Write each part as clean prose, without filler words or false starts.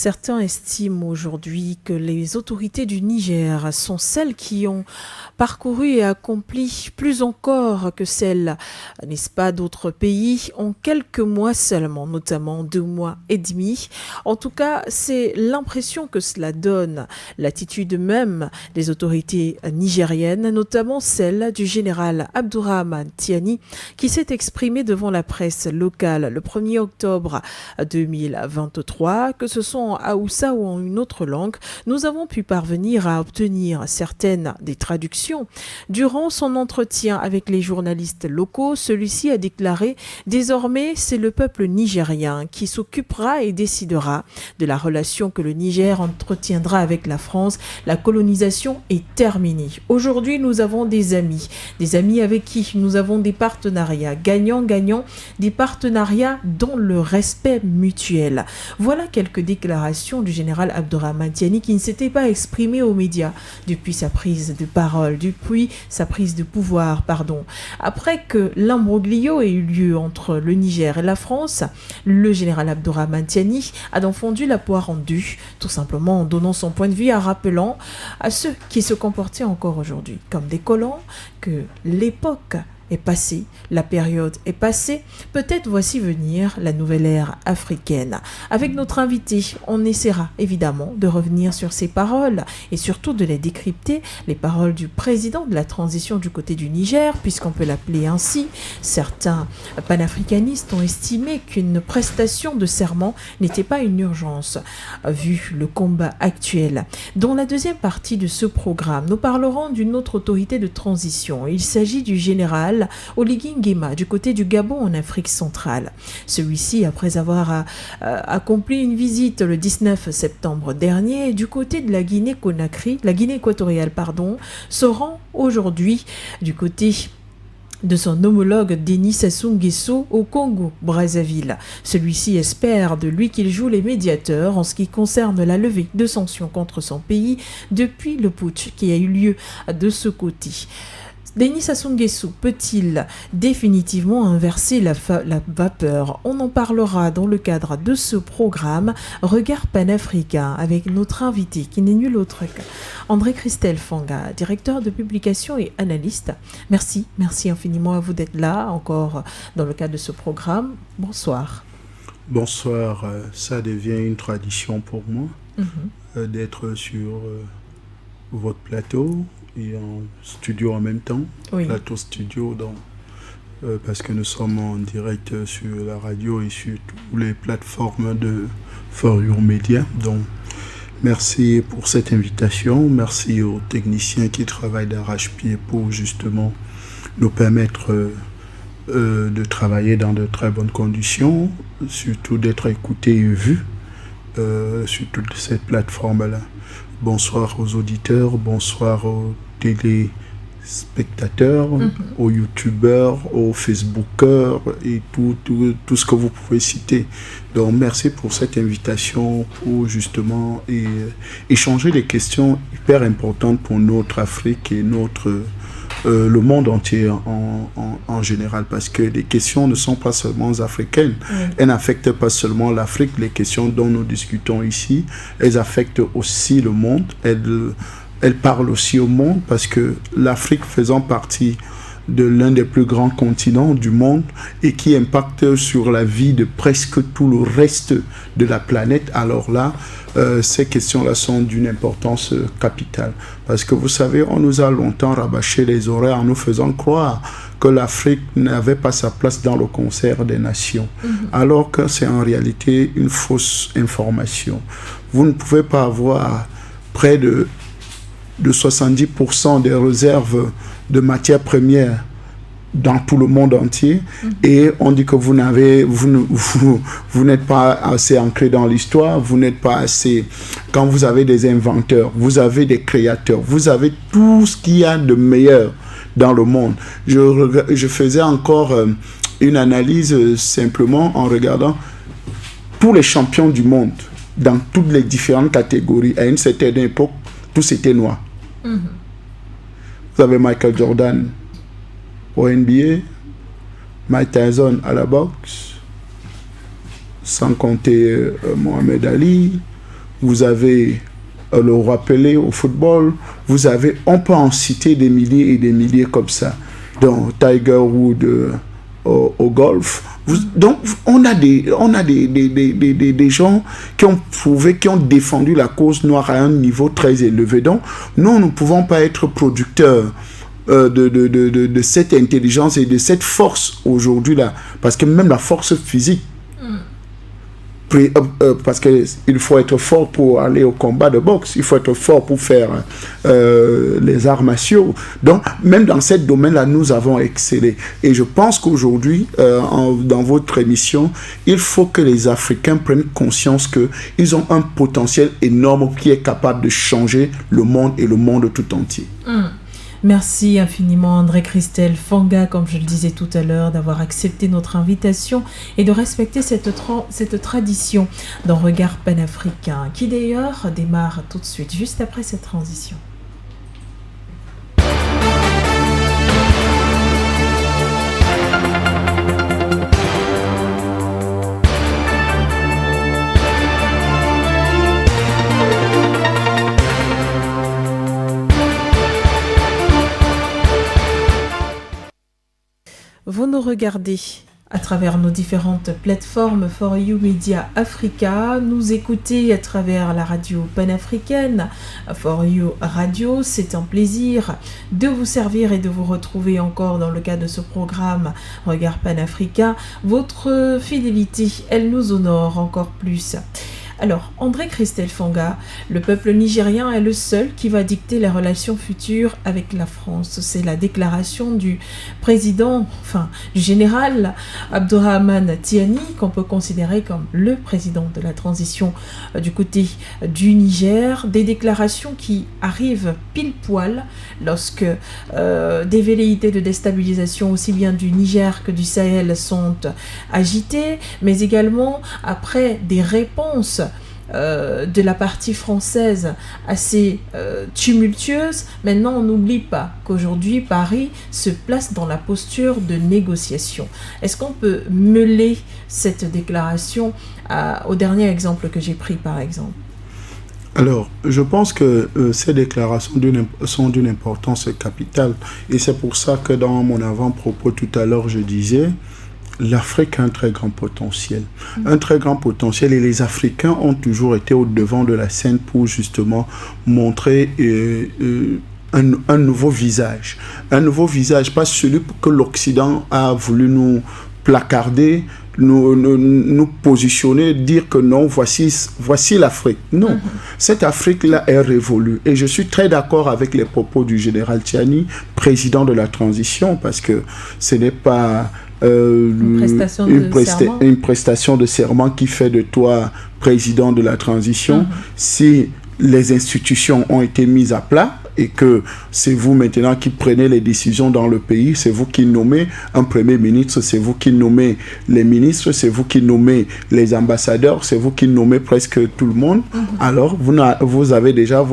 Certains estiment aujourd'hui que les autorités du Niger sont celles qui ont parcouru et accompli plus encore que celles, n'est-ce pas, d'autres pays en quelques mois seulement, notamment 2 mois et demi. En tout cas, c'est l'impression que cela donne, l'attitude même des autorités nigériennes, notamment celle du général Abdourahmane Tiani, qui s'est exprimé devant la presse locale le 1er octobre 2023, que ce soit en Haoussa ou en une autre langue. Nous avons pu parvenir à obtenir certaines des traductions. Durant son entretien avec les journalistes locaux, celui-ci a déclaré « Désormais, c'est le peuple nigérien qui s'occupera et décidera de la relation que le Niger entretiendra avec la France. La colonisation est terminée. Aujourd'hui, nous avons des amis avec qui nous avons des partenariats gagnant-gagnant, des partenariats dans le respect mutuel. » Voilà quelques déclarations du général Abdourahmane Tiani qui ne s'était pas exprimé aux médias depuis sa prise de parole, depuis sa prise de pouvoir, Après que l'imbroglio ait eu lieu entre le Niger et la France, le général Abdourahmane Tiani a donc fondu la poire en deux, tout simplement en donnant son point de vue, en rappelant à ceux qui se comportaient encore aujourd'hui comme des colons que l'époque est passée, la période est passée, peut-être voici venir la nouvelle ère africaine. Avec notre invité, on essaiera évidemment de revenir sur ces paroles et surtout de les décrypter, les paroles du président de la transition du côté du Niger, puisqu'on peut l'appeler ainsi. Certains panafricanistes ont estimé qu'une prestation de serment n'était pas une urgence, vu le combat actuel. Dans la deuxième partie de ce programme, nous parlerons d'une autre autorité de transition. Il s'agit du général Oligui Nguema, du côté du Gabon en Afrique centrale. Celui-ci, après avoir accompli une visite le 19 septembre dernier du côté de la Guinée-Conakry, la Guinée équatoriale, se rend aujourd'hui du côté de son homologue Denis Sassou Nguesso au Congo-Brazzaville. Celui-ci espère de lui qu'il joue les médiateurs en ce qui concerne la levée de sanctions contre son pays depuis le putsch qui a eu lieu de ce côté. Denis Sassou Nguesso peut-il définitivement inverser la vapeur? On en parlera dans le cadre de ce programme Regard panafricain avec notre invité qui n'est nul autre qu'André-Christelle Fanga, directeur de publication et analyste. Merci infiniment à vous d'être là encore dans le cadre de ce programme. Bonsoir. Bonsoir, ça devient une tradition pour moi d'être sur votre plateau et en studio en même temps, plateau studio, donc, parce que nous sommes en direct sur la radio et sur toutes les plateformes de For Your Media. Donc, merci pour cette invitation, merci aux techniciens qui travaillent d'arrache-pied pour justement nous permettre de travailler dans de très bonnes conditions, surtout d'être écoutés et vus sur toute cette plateforme-là. Bonsoir aux auditeurs, bonsoir aux téléspectateurs, aux youtubeurs, aux facebookers et tout ce que vous pouvez citer. Donc merci pour cette invitation pour justement échanger des questions hyper importantes pour notre Afrique et le monde entier en général, parce que les questions ne sont pas seulement africaines, elles n'affectent pas seulement l'Afrique, les questions dont nous discutons ici, elles affectent aussi le monde, elles parlent aussi au monde, parce que l'Afrique faisant partie de l'un des plus grands continents du monde et qui impacte sur la vie de presque tout le reste de la planète, alors là, ces questions-là sont d'une importance capitale. Parce que vous savez, on nous a longtemps rabâché les oreilles en nous faisant croire que l'Afrique n'avait pas sa place dans le concert des nations, alors que c'est en réalité une fausse information. Vous ne pouvez pas avoir près de 70% des réserves de matières premières dans tout le monde entier, et on dit que vous n'êtes pas assez ancré dans l'histoire, vous n'êtes pas assez... Quand vous avez des inventeurs, vous avez des créateurs, vous avez tout ce qu'il y a de meilleur dans le monde. Je faisais encore une analyse simplement en regardant tous les champions du monde dans toutes les différentes catégories. À une certaine époque, tous étaient noirs. Vous avez Michael Jordan au NBA, Mike Tyson à la boxe, sans compter Mohamed Ali, vous avez le roi Pelé au football, on peut en citer des milliers et des milliers comme ça. Donc Tiger Woods au golf. Donc on a des gens qui ont prouvé, qui ont défendu la cause noire à un niveau très élevé. Donc nous ne pouvons pas être producteurs de cette intelligence et de cette force aujourd'hui là, parce que même la force physique, parce qu'il faut être fort pour aller au combat de boxe, il faut être fort pour faire les arts martiaux. Donc, même dans ce domaine-là, nous avons excellé. Et je pense qu'aujourd'hui, dans votre émission, il faut que les Africains prennent conscience qu'ils ont un potentiel énorme qui est capable de changer le monde et le monde tout entier. Merci infiniment André-Christelle Fanga, comme je le disais tout à l'heure, d'avoir accepté notre invitation et de respecter cette tradition d'un regard panafricain, qui d'ailleurs démarre tout de suite, juste après cette transition. Vous nous regardez à travers nos différentes plateformes For You Media Africa, nous écoutez à travers la radio panafricaine For You Radio. C'est un plaisir de vous servir et de vous retrouver encore dans le cadre de ce programme Regard panafricain. Votre fidélité, elle nous honore encore plus. Alors, André-Christelle Fanga, le peuple nigérien est le seul qui va dicter les relations futures avec la France. C'est la déclaration du du général Abdourahmane Tiani, qu'on peut considérer comme le président de la transition du côté du Niger. Des déclarations qui arrivent pile poil lorsque des velléités de déstabilisation aussi bien du Niger que du Sahel sont agitées, mais également après des réponses de la partie française assez tumultueuse. Maintenant, on n'oublie pas qu'aujourd'hui, Paris se place dans la posture de négociation. Est-ce qu'on peut mêler cette déclaration au dernier exemple que j'ai pris, par exemple? Alors, je pense que ces déclarations sont d'une importance capitale. Et c'est pour ça que dans mon avant-propos tout à l'heure, je disais l'Afrique a un très grand potentiel. Un très grand potentiel, et les Africains ont toujours été au devant de la scène pour justement montrer un nouveau visage. Un nouveau visage, pas celui que l'Occident a voulu nous placarder, nous positionner, dire que non, voici l'Afrique. Non, cette Afrique-là est révolue. Et je suis très d'accord avec les propos du général Tiani, président de la transition, parce que ce n'est pas une prestation de serment qui fait de toi président de la transition. Si les institutions ont été mises à plat et que c'est vous maintenant qui prenez les décisions dans le pays, c'est vous qui nommez un premier ministre, c'est vous qui nommez les ministres, c'est vous qui nommez les ambassadeurs, c'est vous qui nommez presque tout le monde, alors vous avez déjà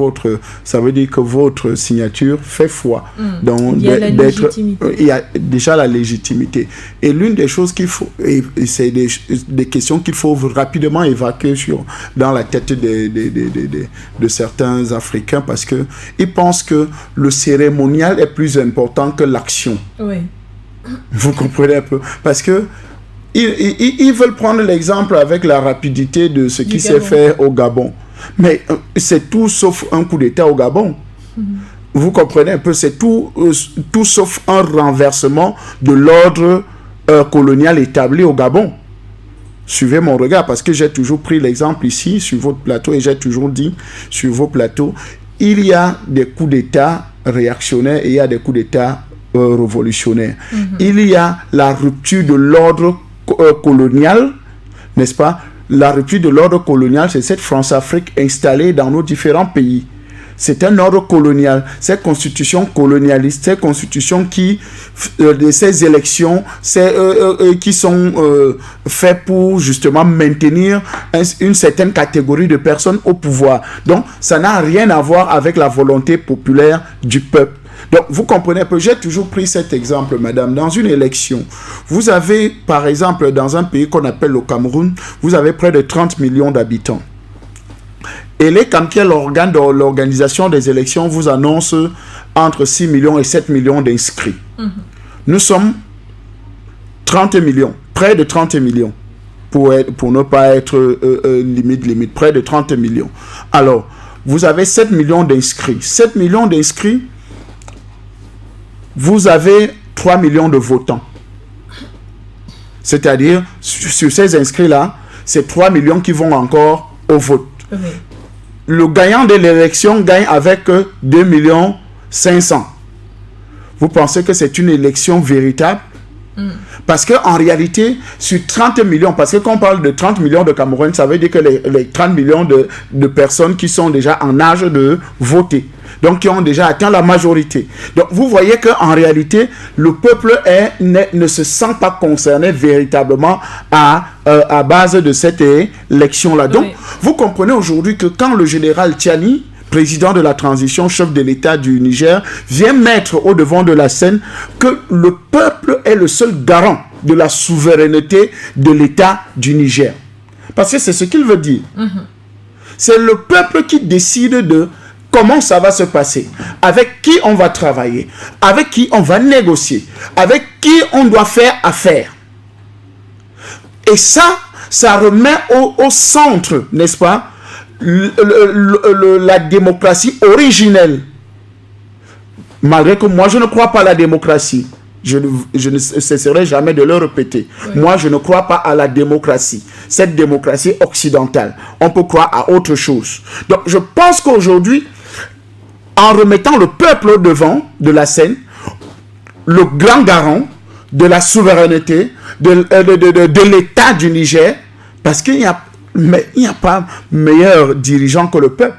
ça veut dire que votre signature fait foi. Donc, il y a la légitimité. Il y a déjà la légitimité. Et l'une des choses qu'il faut, et c'est des questions qu'il faut rapidement évacuer dans la tête de certains Africains, parce que ils pensent que le cérémonial est plus important que l'action. Oui. Vous comprenez un peu? Parce que ils veulent prendre l'exemple avec la rapidité de ce qui s'est fait au Gabon. Mais c'est tout sauf un coup d'État au Gabon. Vous comprenez un peu? C'est tout sauf un renversement de l'ordre colonial établi au Gabon. Suivez mon regard, parce que j'ai toujours pris l'exemple ici sur votre plateau, et j'ai toujours dit sur vos plateaux, il y a des coups d'État réactionnaires et il y a des coups d'État révolutionnaires. Il y a la rupture de l'ordre colonial, n'est-ce pas? La rupture de l'ordre colonial, c'est cette France-Afrique installée dans nos différents pays. C'est un ordre colonial, ces constitutions colonialistes, ces constitutions ces élections, qui sont faites pour justement maintenir une certaine catégorie de personnes au pouvoir. Donc, ça n'a rien à voir avec la volonté populaire du peuple. Donc, vous comprenez un peu, j'ai toujours pris cet exemple, madame. Dans une élection, vous avez, par exemple, dans un pays qu'on appelle le Cameroun, vous avez près de 30 millions d'habitants. Et l'ECAM, qui est l'organe de l'organisation des élections, vous annonce entre 6 millions et 7 millions d'inscrits. Nous sommes 30 millions, près de 30 millions, pour ne pas être limite, près de 30 millions. Alors, vous avez 7 millions d'inscrits. 7 millions d'inscrits, vous avez 3 millions de votants. C'est-à-dire, sur ces inscrits-là, c'est 3 millions qui vont encore au vote. Oui. Le gagnant de l'élection gagne avec 2 millions 500. Vous pensez que c'est une élection véritable? Parce qu'en réalité, sur 30 millions, parce que quand on parle de 30 millions de Camerounais, ça veut dire que les 30 millions de personnes qui sont déjà en âge de voter, donc qui ont déjà atteint la majorité. Donc vous voyez qu'en réalité, le peuple ne se sent pas concerné véritablement à base de cette élection-là. Donc vous comprenez aujourd'hui que quand le général Tiani, président de la transition, chef de l'État du Niger, vient mettre au devant de la scène que le peuple est le seul garant de la souveraineté de l'État du Niger. Parce que c'est ce qu'il veut dire. C'est le peuple qui décide de comment ça va se passer, avec qui on va travailler, avec qui on va négocier, avec qui on doit faire affaire. Et ça remet au centre, n'est-ce pas, la démocratie originelle. Malgré que moi je ne crois pas à la démocratie, je ne cesserai jamais de le répéter. Moi je ne crois pas à la démocratie, cette démocratie occidentale. On peut croire à autre chose. Donc je pense qu'aujourd'hui, en remettant le peuple au devant de la scène, le grand garant de la souveraineté de l'État du Niger, parce qu'il n'y a pas meilleur dirigeant que le peuple.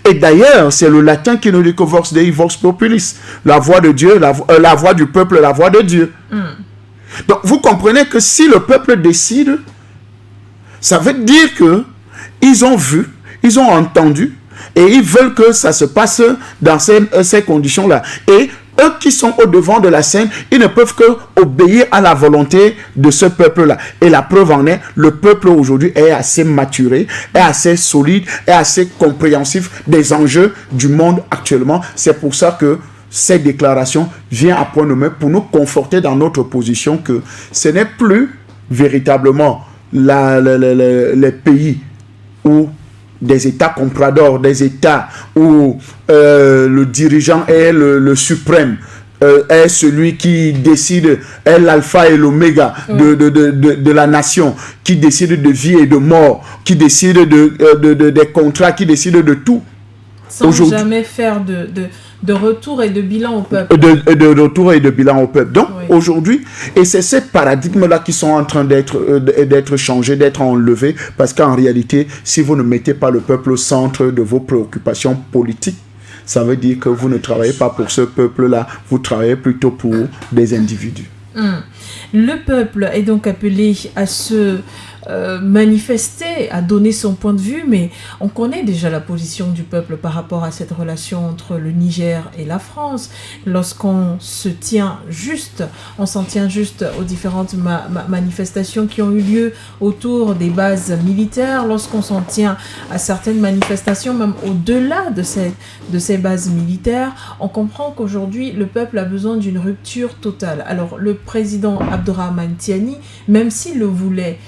Et d'ailleurs, c'est le latin qui nous dit que vox Dei, vox populis, la voix de Dieu, la voix du peuple, la voix de Dieu. Donc vous comprenez que si le peuple décide, ça veut dire que ils ont vu, ils ont entendu, et ils veulent que ça se passe dans ces conditions-là. Et eux qui sont au devant de la scène, ils ne peuvent que obéir à la volonté de ce peuple-là. Et la preuve en est, le peuple aujourd'hui est assez maturé, est assez solide, est assez compréhensif des enjeux du monde actuellement. C'est pour ça que cette déclaration vient à point nommé pour nous conforter dans notre position que ce n'est plus véritablement les pays où des États compradors, des États où le dirigeant est le suprême, est celui qui décide, est l'alpha et l'oméga de la nation, qui décide de vie et de mort, qui décide des contrats, qui décide de tout. Sans jamais faire de retour et de bilan au peuple. De retour et de bilan au peuple. Donc, aujourd'hui, et c'est ces paradigmes-là qui sont en train d'être changés, d'être enlevés, parce qu'en réalité, si vous ne mettez pas le peuple au centre de vos préoccupations politiques, ça veut dire que vous ne travaillez pas pour ce peuple-là, vous travaillez plutôt pour des individus. Le peuple est donc appelé à se manifester, à donner son point de vue, mais on connaît déjà la position du peuple par rapport à cette relation entre le Niger et la France. Lorsqu'on se tient juste, on s'en tient juste aux différentes manifestations qui ont eu lieu autour des bases militaires, lorsqu'on s'en tient à certaines manifestations, même au-delà de ces bases militaires, on comprend qu'aujourd'hui, le peuple a besoin d'une rupture totale. Alors, le président Abdourahmane Tiani, même s'il le voulait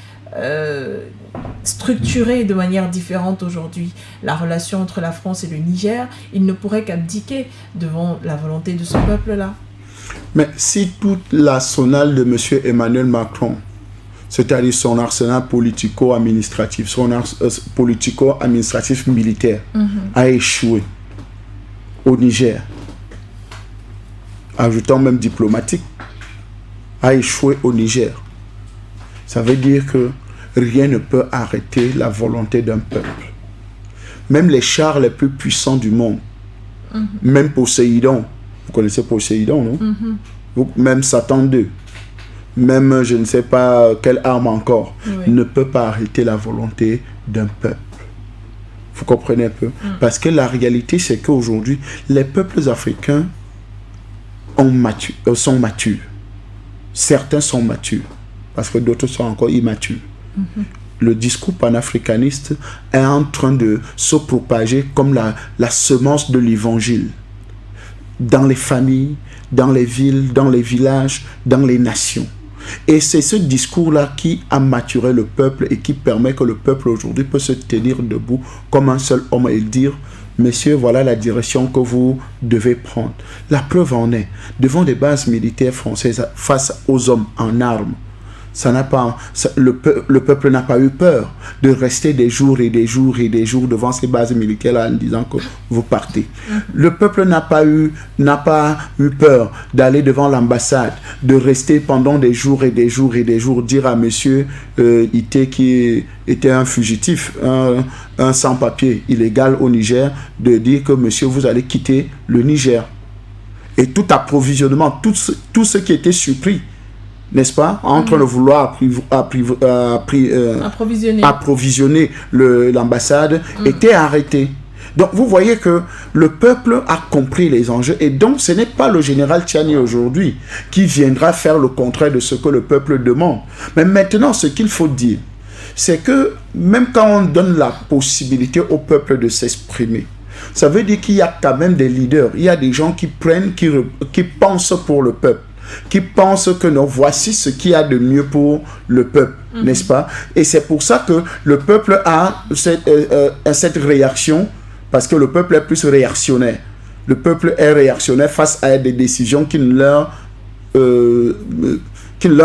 structurer de manière différente aujourd'hui la relation entre la France et le Niger, il ne pourrait qu'abdiquer devant la volonté de ce peuple-là. Mais si toute l'arsenal de M. Emmanuel Macron, c'est-à-dire son arsenal politico-administratif, politico-administratif militaire, a échoué au Niger, ajoutant même diplomatique, a échoué au Niger, ça veut dire que rien ne peut arrêter la volonté d'un peuple. Même les chars les plus puissants du monde, même Poséidon, vous connaissez Poséidon, non? Même Satan 2, même je ne sais pas quelle arme encore, ne peut pas arrêter la volonté d'un peuple. Vous comprenez un peu? Parce que la réalité, c'est qu'aujourd'hui, les peuples africains sont matures. Certains sont matures, parce que d'autres sont encore immatures. le discours panafricaniste est en train de se propager comme la semence de l'évangile dans les familles, dans les villes, dans les villages, dans les nations. Et c'est ce discours-là qui a maturé le peuple et qui permet que le peuple aujourd'hui peut se tenir debout comme un seul homme et dire: messieurs, voilà la direction que vous devez prendre. La preuve en est, devant des bases militaires françaises face aux hommes en armes, le peuple n'a pas eu peur de rester des jours et des jours et des jours devant ces bases militaires en disant que vous partez. Le peuple n'a pas eu peur d'aller devant l'ambassade, de rester pendant des jours et des jours et des jours, dire à monsieur Ité, qui était un fugitif, un sans-papier illégal au Niger, de dire que monsieur, vous allez quitter le Niger. Et tout approvisionnement, tout ce qui était surpris, n'est-ce pas, en train de vouloir approvisionner l'ambassade, était arrêté. Donc vous voyez que le peuple a compris les enjeux, et donc ce n'est pas le général Tchiani aujourd'hui qui viendra faire le contraire de ce que le peuple demande. Mais maintenant, ce qu'il faut dire, c'est que même quand on donne la possibilité au peuple de s'exprimer, ça veut dire qu'il y a quand même des leaders, il y a des gens qui pensent pour le peuple, qui pensent que non, voici ce qu'il y a de mieux pour le peuple, n'est-ce pas? Et c'est pour ça que le peuple a cette réaction, parce que le peuple est plus réactionnaire. Le peuple est réactionnaire face à des décisions qui ne leur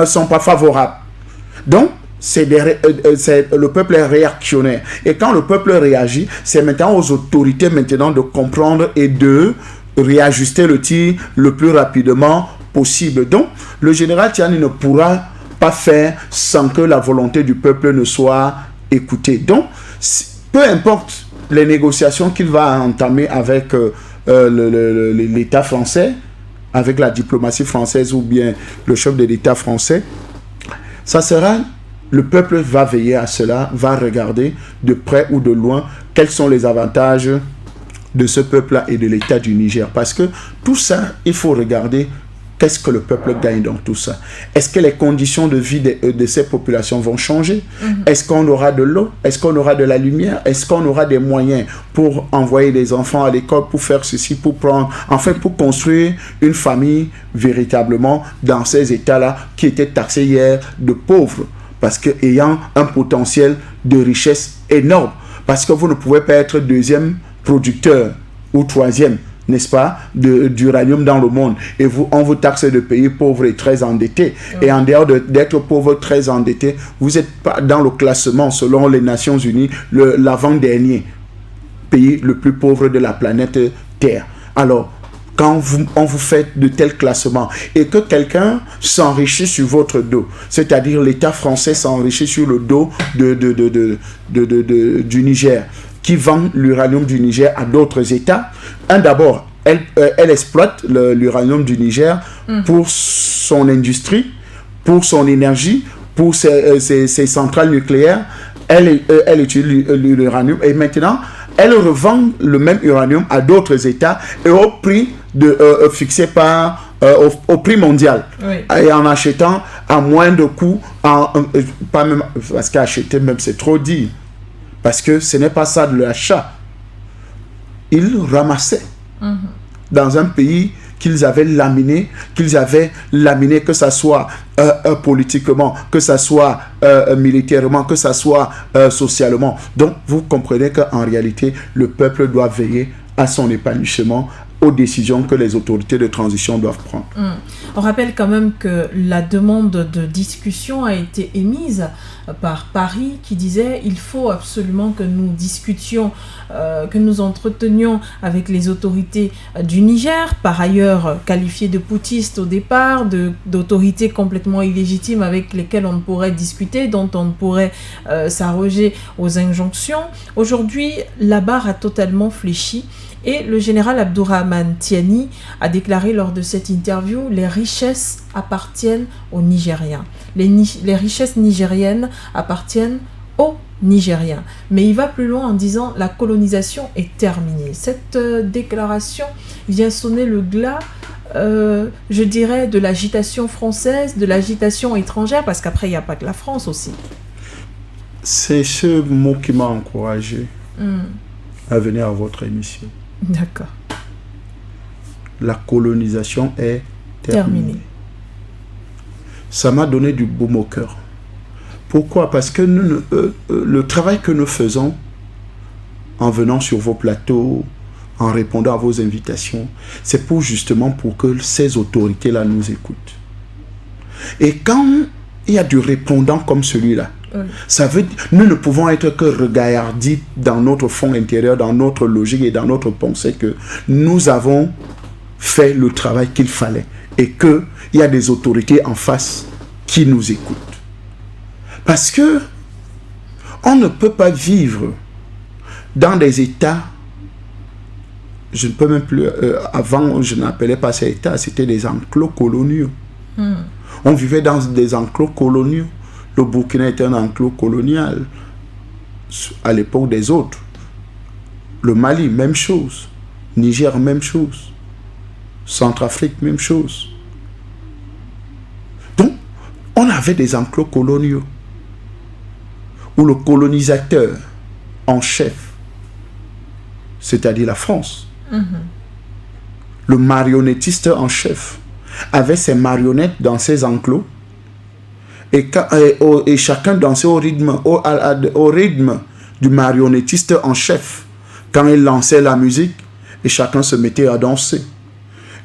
sont pas favorables. Donc, le peuple est réactionnaire. Et quand le peuple réagit, c'est maintenant aux autorités de comprendre et de réajuster le tir le plus rapidement possible. Donc, le général Tchiani ne pourra pas faire sans que la volonté du peuple ne soit écoutée. Donc, peu importe les négociations qu'il va entamer avec l'État français, avec la diplomatie française ou bien le chef de l'État français, ça sera, le peuple va veiller à cela, va regarder de près ou de loin quels sont les avantages de ce peuple-là et de l'État du Niger. Parce que tout ça, il faut regarder qu'est-ce que le peuple gagne dans tout ça. Est-ce que les conditions de vie de ces populations vont changer? Est-ce qu'on aura de l'eau? Est-ce qu'on aura de la lumière? Est-ce qu'on aura des moyens pour envoyer des enfants à l'école, pour faire ceci, pour construire une famille véritablement dans ces États-là qui étaient taxés hier de pauvres, parce qu'ayant un potentiel de richesse énorme, parce que vous ne pouvez pas être deuxième producteur ou troisième, n'est-ce pas, d'uranium dans le monde, et on vous taxe de pays pauvres et très endettés. Et en dehors d'être pauvre, très endetté, vous n'êtes pas dans le classement selon les Nations Unies, l'avant-dernier pays le plus pauvre de la planète Terre. Alors, quand on vous fait de tels classements et que quelqu'un s'enrichit sur votre dos, c'est-à-dire l'État français s'enrichit sur le dos du Niger, qui vend l'uranium du Niger à d'autres États. D'abord, elle exploite l'uranium du Niger pour son industrie, pour son énergie, pour ses centrales nucléaires. Elle utilise l'uranium et maintenant, elle revend le même uranium à d'autres États et au prix fixé au prix mondial. Oui. Et en achetant à moins de coût, pas même, parce qu'acheter même c'est trop dit. Parce que ce n'est pas ça de l'achat. Ils ramassaient dans un pays qu'ils avaient laminé, que ce soit politiquement, que ce soit militairement, que ce soit socialement. Donc, vous comprenez qu'en réalité, le peuple doit veiller à son épanouissement, aux décisions que les autorités de transition doivent prendre. On rappelle quand même que la demande de discussion a été émise par Paris qui disait il faut absolument que nous discutions, que nous entretenions avec les autorités du Niger, par ailleurs qualifiées de putschistes au départ, d'autorités complètement illégitimes avec lesquelles on ne pourrait discuter, dont on ne pourrait s'arroger aux injonctions. Aujourd'hui, la barre a totalement fléchi. Et le général Abdourahmane Tiani a déclaré lors de cette interview « Les richesses appartiennent aux Nigériens. Les richesses nigériennes appartiennent aux Nigériens. » Mais il va plus loin en disant « La colonisation est terminée. » Cette déclaration vient sonner le glas, je dirais, de l'agitation française, de l'agitation étrangère, parce qu'après, il n'y a pas que la France aussi. C'est ce mot qui m'a encouragé à venir à votre émission. D'accord. La colonisation est terminée. Ça m'a donné du baume au cœur. Pourquoi? Parce que le travail que nous faisons en venant sur vos plateaux, en répondant à vos invitations, c'est justement pour que ces autorités-là nous écoutent. Et quand il y a du répondant comme celui-là, ça veut dire nous ne pouvons être que regardis dans notre fond intérieur, dans notre logique et dans notre pensée que nous avons fait le travail qu'il fallait et qu'il y a des autorités en face qui nous écoutent. Parce que on ne peut pas vivre dans des États, je ne peux même plus, avant je n'appelais pas ces États, c'était des enclos coloniaux. On vivait dans des enclos coloniaux. Le Burkina était un enclos colonial à l'époque des autres. Le Mali, même chose. Niger, même chose. Centrafrique, même chose. Donc, on avait des enclos coloniaux où le colonisateur en chef, c'est-à-dire la France, le marionnettiste en chef, avait ses marionnettes dans ses enclos et chacun dansait au rythme du marionnettiste en chef quand il lançait la musique et chacun se mettait à danser.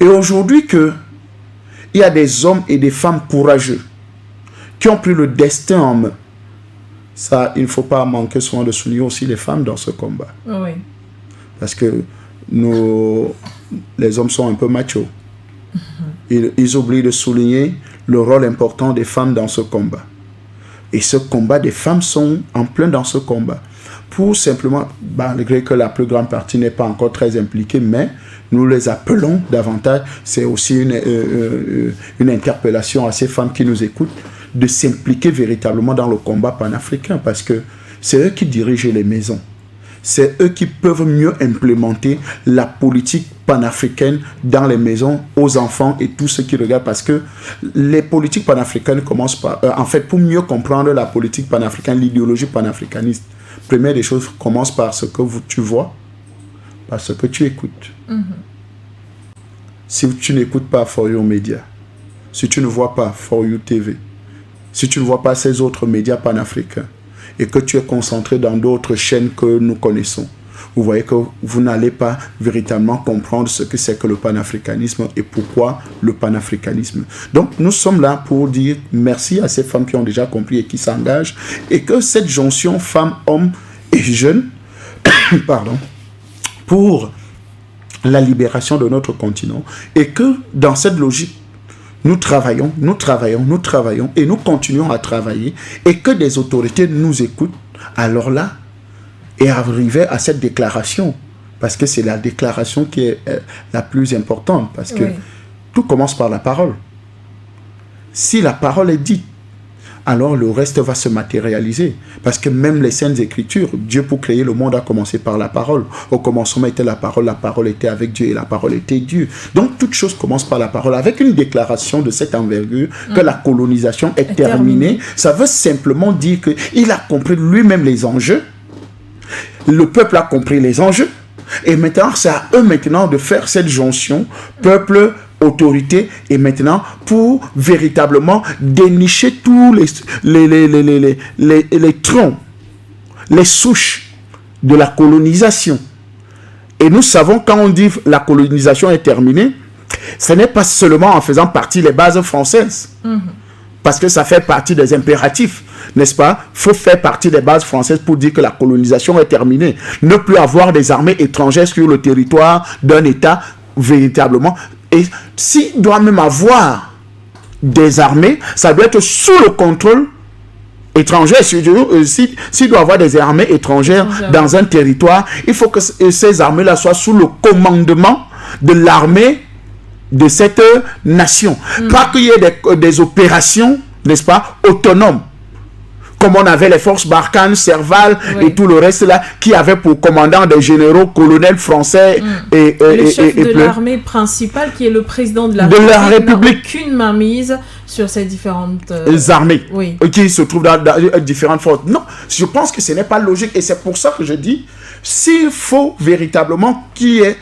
Et aujourd'hui il y a des hommes et des femmes courageux qui ont pris le destin en main. Ça, il ne faut pas manquer souvent de souligner aussi les femmes dans ce combat. Oui. Parce que les hommes sont un peu machos. Ils oublient de souligner le rôle important des femmes dans ce combat. Et ce combat, des femmes sont en plein dans ce combat. Pour simplement, malgré que la plus grande partie n'est pas encore très impliquée, mais nous les appelons davantage, c'est aussi une interpellation à ces femmes qui nous écoutent, de s'impliquer véritablement dans le combat panafricain, parce que c'est eux qui dirigent les maisons. C'est eux qui peuvent mieux implémenter la politique panafricaine dans les maisons, aux enfants et tous ceux qui regardent. Parce que les politiques panafricaines commencent par... en fait, pour mieux comprendre la politique panafricaine, l'idéologie panafricaniste, première des choses commence par ce que tu vois, par ce que tu écoutes. Si tu n'écoutes pas For You Media, si tu ne vois pas For You TV, si tu ne vois pas ces autres médias panafricains, et que tu es concentré dans d'autres chaînes que nous connaissons, vous voyez que vous n'allez pas véritablement comprendre ce que c'est que le panafricanisme et pourquoi le panafricanisme. Donc, nous sommes là pour dire merci à ces femmes qui ont déjà compris et qui s'engagent, et que cette jonction femmes, hommes et jeunes, pardon, pour la libération de notre continent, et que dans cette logique, nous travaillons, et nous continuons à travailler, et que des autorités nous écoutent, alors là, et arriver à cette déclaration, parce que c'est la déclaration qui est la plus importante, parce que tout commence par la parole. Si la parole est dite, alors le reste va se matérialiser. Parce que même les Saintes Écritures, Dieu pour créer le monde a commencé par la parole. Au commencement était la parole était avec Dieu et la parole était Dieu. Donc toute chose commence par la parole. Avec une déclaration de cette envergure, que la colonisation est terminée, ça veut simplement dire qu'il a compris lui-même les enjeux. Le peuple a compris les enjeux. Et maintenant, c'est à eux maintenant de faire cette jonction, peuple, autorité, et maintenant pour véritablement dénicher tous les troncs, les souches de la colonisation. Et nous savons, quand on dit la colonisation est terminée, ce n'est pas seulement en faisant partie des bases françaises, parce que ça fait partie des impératifs, n'est-ce pas? Il faut faire partie des bases françaises pour dire que la colonisation est terminée. Ne plus avoir des armées étrangères sur le territoire d'un État véritablement. Et s'il doit même avoir des armées, ça doit être sous le contrôle étranger. S'il doit avoir des armées étrangères dans un territoire, il faut que ces armées-là soient sous le commandement de l'armée de cette nation. Pas qu'il y ait des opérations, n'est-ce pas, autonomes, comme on avait les forces Barkhane, Serval et tout le reste là, qui avaient pour commandant des généraux, colonels français le chef de l'armée principale, qui est le président de la République, n'a aucune mainmise sur ces différentes armées qui se trouvent dans différentes forces. Non, je pense que ce n'est pas logique, et c'est pour ça que je dis, s'il faut véritablement qu'il y ait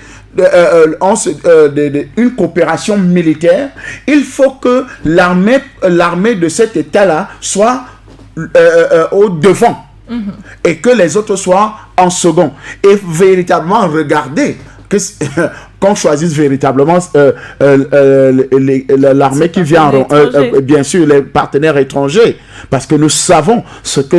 une coopération militaire, il faut que l'armée de cet État-là soit au devant et que les autres soient en second, et véritablement regarder qu'on choisisse véritablement l'armée qui vient, bien sûr, les partenaires étrangers, parce que nous savons ce que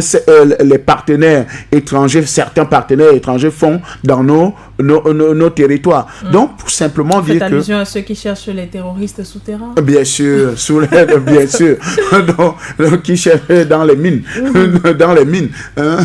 les partenaires étrangers, certains partenaires étrangers font dans nos territoires. Donc, pour simplement dire que... Faites allusion à ceux qui cherchent les terroristes souterrains. Bien sûr, bien sûr. Donc, qui cherchent dans les mines,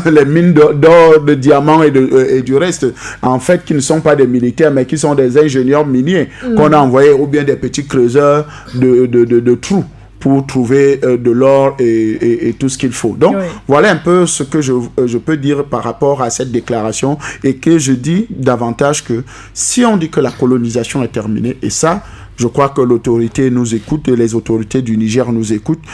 les mines d'or, de diamants et du reste, en fait, qui ne sont pas des militaires, mais qui sont des ingénieurs miniers qu'on a envoyés, ou bien des petits creuseurs de trous pour trouver de l'or et tout ce qu'il faut. Donc, voilà un peu ce que je peux dire par rapport à cette déclaration, et que je dis davantage que si on dit que la colonisation est terminée, et ça, je crois que l'autorité nous écoute et les autorités du Niger nous écoutent,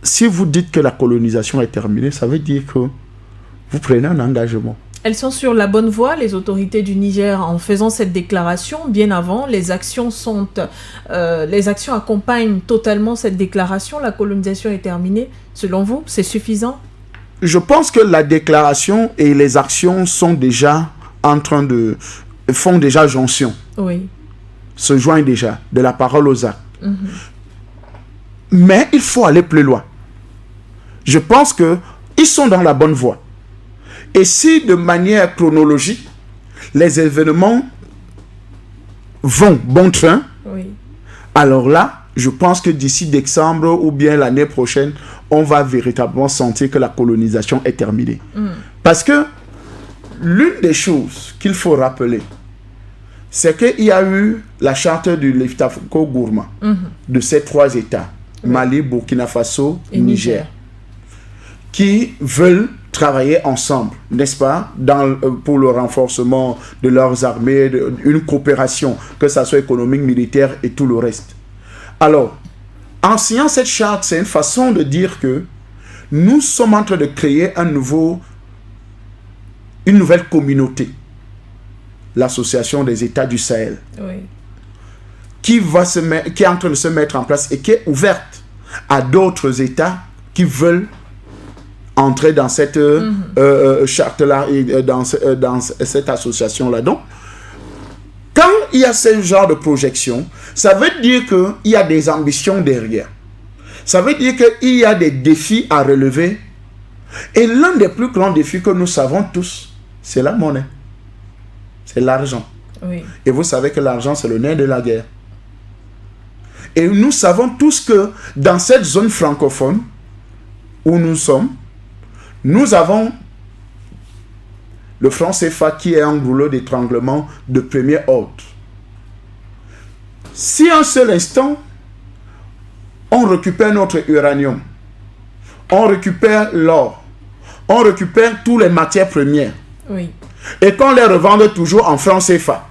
si vous dites que la colonisation est terminée, ça veut dire que vous prenez un engagement. Elles sont sur la bonne voie, les autorités du Niger, en faisant cette déclaration. Bien avant, les actions accompagnent totalement cette déclaration. La colonisation est terminée. Selon vous, c'est suffisant? Je pense que la déclaration et les actions sont déjà font déjà jonction. Oui. Se joignent déjà, de la parole aux actes. Mais il faut aller plus loin. Je pense qu'ils sont dans la bonne voie. Et si de manière chronologique, les événements vont bon train, alors là, je pense que d'ici décembre ou bien l'année prochaine, on va véritablement sentir que la colonisation est terminée. Parce que l'une des choses qu'il faut rappeler, c'est qu'il y a eu la charte du Leftafko-Gourma de ces trois États, Mali, Burkina Faso et Niger, qui veulent travailler ensemble, n'est-ce pas, pour le renforcement de leurs armées, une coopération, que ça soit économique, militaire et tout le reste. Alors, en signant cette charte, c'est une façon de dire que nous sommes en train de créer une nouvelle communauté, l'Association des États du Sahel, qui est en train de se mettre en place et qui est ouverte à d'autres États qui veulent entrer dans cette charte-là et dans cette association-là. Donc, quand il y a ce genre de projection, ça veut dire qu'il y a des ambitions derrière. Ça veut dire qu'il y a des défis à relever. Et l'un des plus grands défis que nous savons tous, c'est la monnaie. C'est l'argent. Et vous savez que l'argent, c'est le nerf de la guerre. Et nous savons tous que dans cette zone francophone où nous sommes, nous avons le franc CFA qui est un rouleau d'étranglement de premier ordre. Si un seul instant, on récupère notre uranium, on récupère l'or, on récupère toutes les matières premières, et qu'on les revende toujours en franc CFA,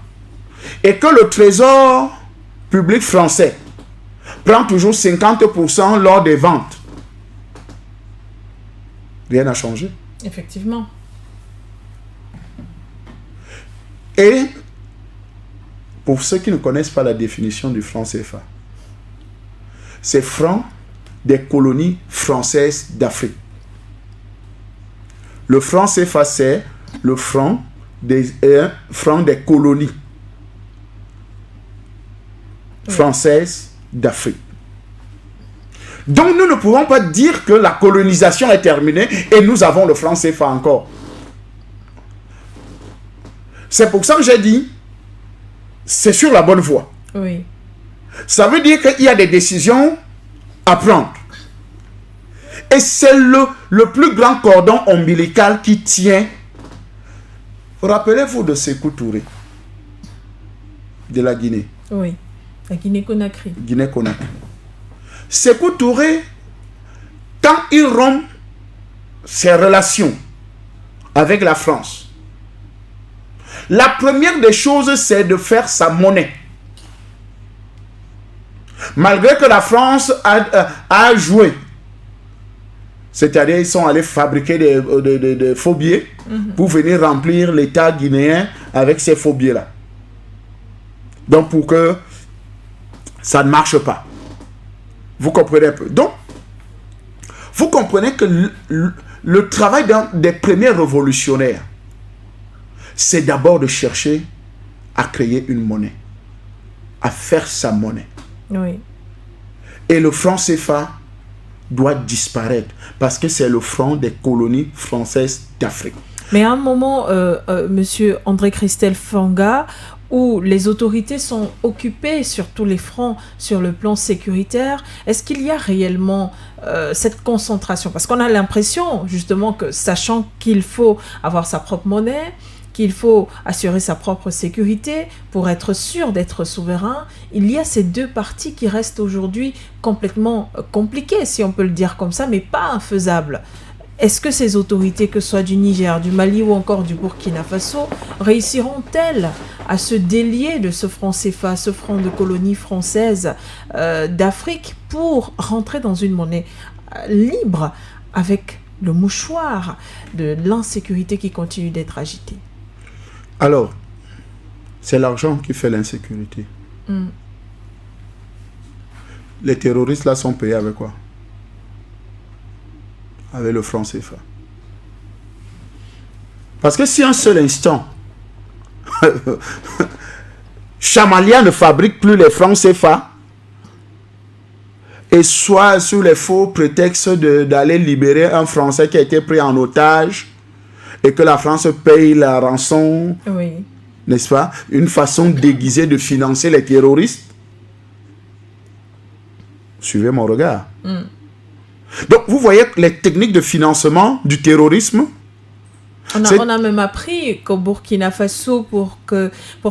et que le trésor public français prend toujours 50% lors des ventes, rien n'a changé. Effectivement. Et pour ceux qui ne connaissent pas la définition du franc CFA, c'est franc des colonies françaises d'Afrique. Le franc CFA, c'est le franc des colonies françaises d'Afrique. Donc nous ne pouvons pas dire que la colonisation est terminée et nous avons le franc CFA encore. C'est pour ça que j'ai dit, c'est sur la bonne voie. Ça veut dire qu'il y a des décisions à prendre. Et c'est le plus grand cordon ombilical qui tient. Rappelez-vous de Sékou Touré, de la Guinée. Oui, la Guinée-Conakry. Guinée-Conakry. Sékou Touré, quand il rompt ses relations avec la France, la première des choses, c'est de faire sa monnaie. Malgré que la France a joué, c'est-à-dire ils sont allés fabriquer des faux billets pour venir remplir l'État guinéen avec ces faux billets-là. Donc pour que ça ne marche pas. Vous comprenez un peu. Donc, vous comprenez que le travail des premiers révolutionnaires, c'est d'abord de chercher à créer une monnaie, à faire sa monnaie. Oui. Et le franc CFA doit disparaître parce que c'est le franc des colonies françaises d'Afrique. Mais à un moment, monsieur André Christelle Fanga, où les autorités sont occupées sur tous les fronts sur le plan sécuritaire, est-ce qu'il y a réellement cette concentration? Parce qu'on a l'impression, justement, que sachant qu'il faut avoir sa propre monnaie, qu'il faut assurer sa propre sécurité pour être sûr d'être souverain, il y a ces deux parties qui restent aujourd'hui complètement compliquées, si on peut le dire comme ça, mais pas infaisables. Est-ce que ces autorités, que ce soit du Niger, du Mali ou encore du Burkina Faso, réussiront-elles à se délier de ce franc CFA, ce franc de colonie française d'Afrique, pour rentrer dans une monnaie libre avec le mouchoir de l'insécurité qui continue d'être agitée? Alors, c'est l'argent qui fait l'insécurité. Les terroristes là sont payés avec quoi? Avec le franc CFA. Parce que si un seul instant, Chamalia ne fabrique plus les francs CFA, et soit sous les faux prétextes d'aller libérer un Français qui a été pris en otage, et que la France paye la rançon, oui, n'est-ce pas? Une façon déguisée de financer les terroristes. Suivez mon regard. Donc, vous voyez les techniques de financement du terrorisme. On a même appris qu'au Burkina Faso, pour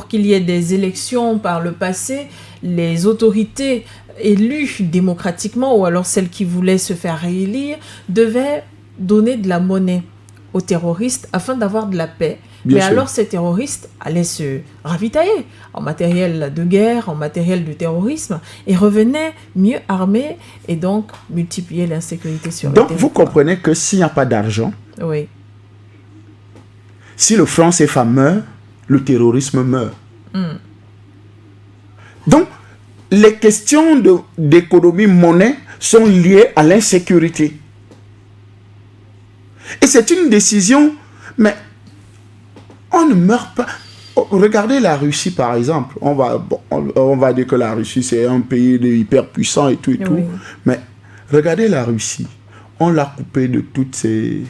qu'il y ait des élections par le passé, les autorités élues démocratiquement, ou alors celles qui voulaient se faire réélire, devaient donner de la monnaie aux terroristes afin d'avoir de la paix. Bien Mais sûr. alors ces terroristes allaient se ravitailler en matériel de guerre, en matériel de terrorisme, et revenaient mieux armés et donc multiplier l'insécurité sur le Donc, territoire. vous comprenez que s'il n'y a pas d'argent, Oui, si le franc CFA meurt, le terrorisme meurt. Donc, les questions d'économie monnaie sont liées à l'insécurité. Et c'est une décision, mais on ne meurt pas. Oh, regardez la Russie, par exemple. On va dire que la Russie, c'est un pays hyper puissant et tout et tout. Oui. Mais regardez la Russie. On l'a coupé de toutes ses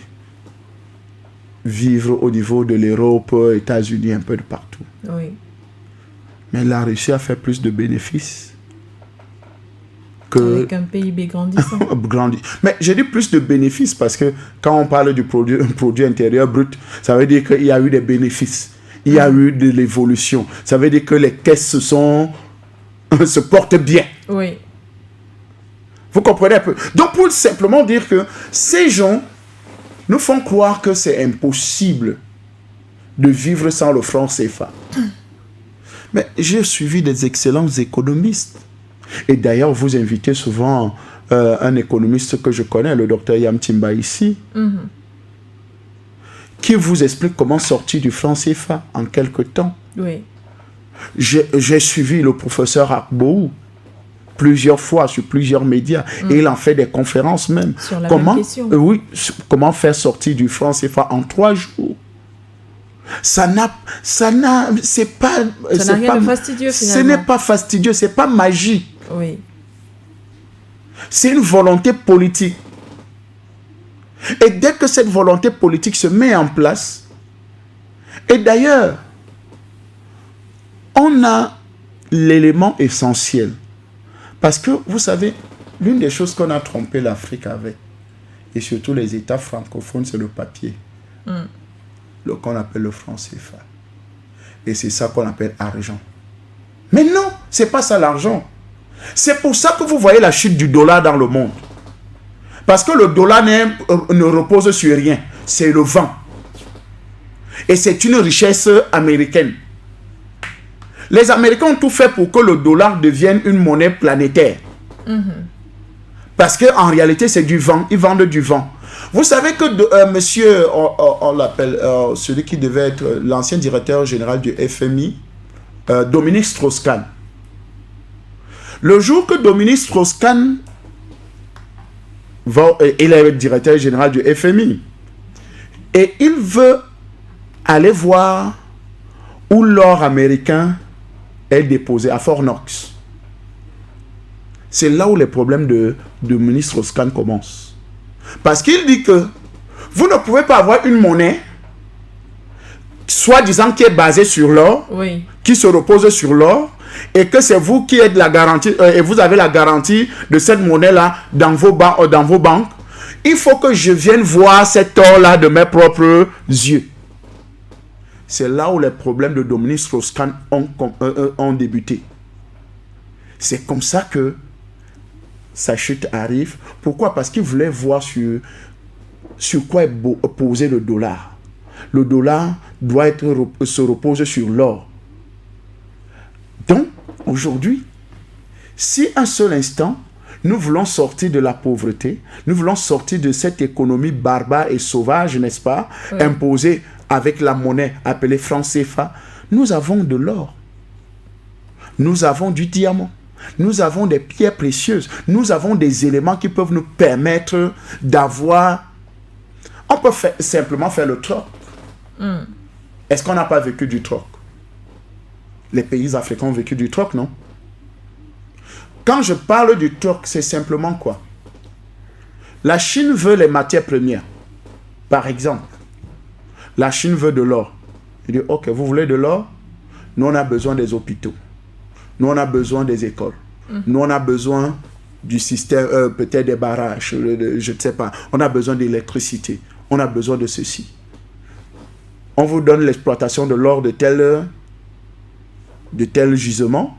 vivres au niveau de l'Europe, États-Unis, un peu de partout. oui. Mais la Russie a fait plus de bénéfices que... Avec un PIB grandissant. Mais j'ai dit plus de bénéfices parce que quand on parle du produit intérieur brut, ça veut dire qu'il y a eu des bénéfices. Il y a eu de l'évolution. Ça veut dire que les caisses se portent bien. Oui. Vous comprenez un peu? Donc, pour simplement dire que ces gens nous font croire que c'est impossible de vivre sans le franc CFA. Mais j'ai suivi des excellents économistes. Et d'ailleurs, vous invitez souvent un économiste que je connais, le docteur Yam Timba ici, qui vous explique comment sortir du franc CFA en quelques temps. Oui. J'ai suivi le professeur Akbou plusieurs fois sur plusieurs médias et il en fait des conférences même. Sur la même question. Oui, comment faire sortir du franc CFA en 3 jours. Ça n'a rien de fastidieux finalement. Ce n'est pas fastidieux, c'est pas magique. Oui. C'est une volonté politique. Et dès que cette volonté politique se met en place, et d'ailleurs, on a l'élément essentiel. Parce que, vous savez, l'une des choses qu'on a trompé l'Afrique avec, et surtout les États francophones, c'est le papier. Qu'on appelle le franc CFA. Et c'est ça qu'on appelle argent. Mais non, c'est pas ça l'argent. C'est pour ça que vous voyez la chute du dollar dans le monde. Parce que le dollar ne repose sur rien. C'est le vent. Et c'est une richesse américaine. Les Américains ont tout fait pour que le dollar devienne une monnaie planétaire. Parce qu'en réalité, c'est du vent. Ils vendent du vent. Vous savez que monsieur, on l'appelle, celui qui devait être l'ancien directeur général du FMI, Dominique Strauss-Kahn. Le jour que Dominique Strauss-Kahn il est directeur général du FMI, et il veut aller voir où l'or américain est déposé, à Fort Knox. C'est là où les problèmes de Dominique Strauss-Kahn commencent. Parce qu'il dit que vous ne pouvez pas avoir une monnaie soi-disant qui est basée sur l'or, Oui. qui se repose sur l'or, et que c'est vous qui êtes la garantie, et vous avez la garantie de cette monnaie-là dans vos banques. Il faut que je vienne voir cet or-là de mes propres yeux. C'est là où les problèmes de Dominique Strauss-Kahn ont débuté. C'est comme ça que sa chute arrive. Pourquoi? Parce qu'il voulait voir sur quoi est posé le dollar. Le dollar doit se reposer sur l'or. Donc, aujourd'hui, si un seul instant, nous voulons sortir de la pauvreté, nous voulons sortir de cette économie barbare et sauvage, n'est-ce pas, oui, imposée avec la monnaie appelée franc CFA, nous avons de l'or, nous avons du diamant, nous avons des pierres précieuses, nous avons des éléments qui peuvent nous permettre d'avoir... On peut simplement faire le troc. Est-ce qu'on n'a pas vécu du troc? Les pays africains ont vécu du troc, non? Quand je parle du troc, c'est simplement quoi? La Chine veut les matières premières. Par exemple, la Chine veut de l'or. Il dit, ok, vous voulez de l'or? Nous, on a besoin des hôpitaux. Nous, on a besoin des écoles. Nous, on a besoin du système, peut-être des barrages, je ne sais pas. On a besoin d'électricité. On a besoin de ceci. On vous donne l'exploitation de l'or de tel gisement,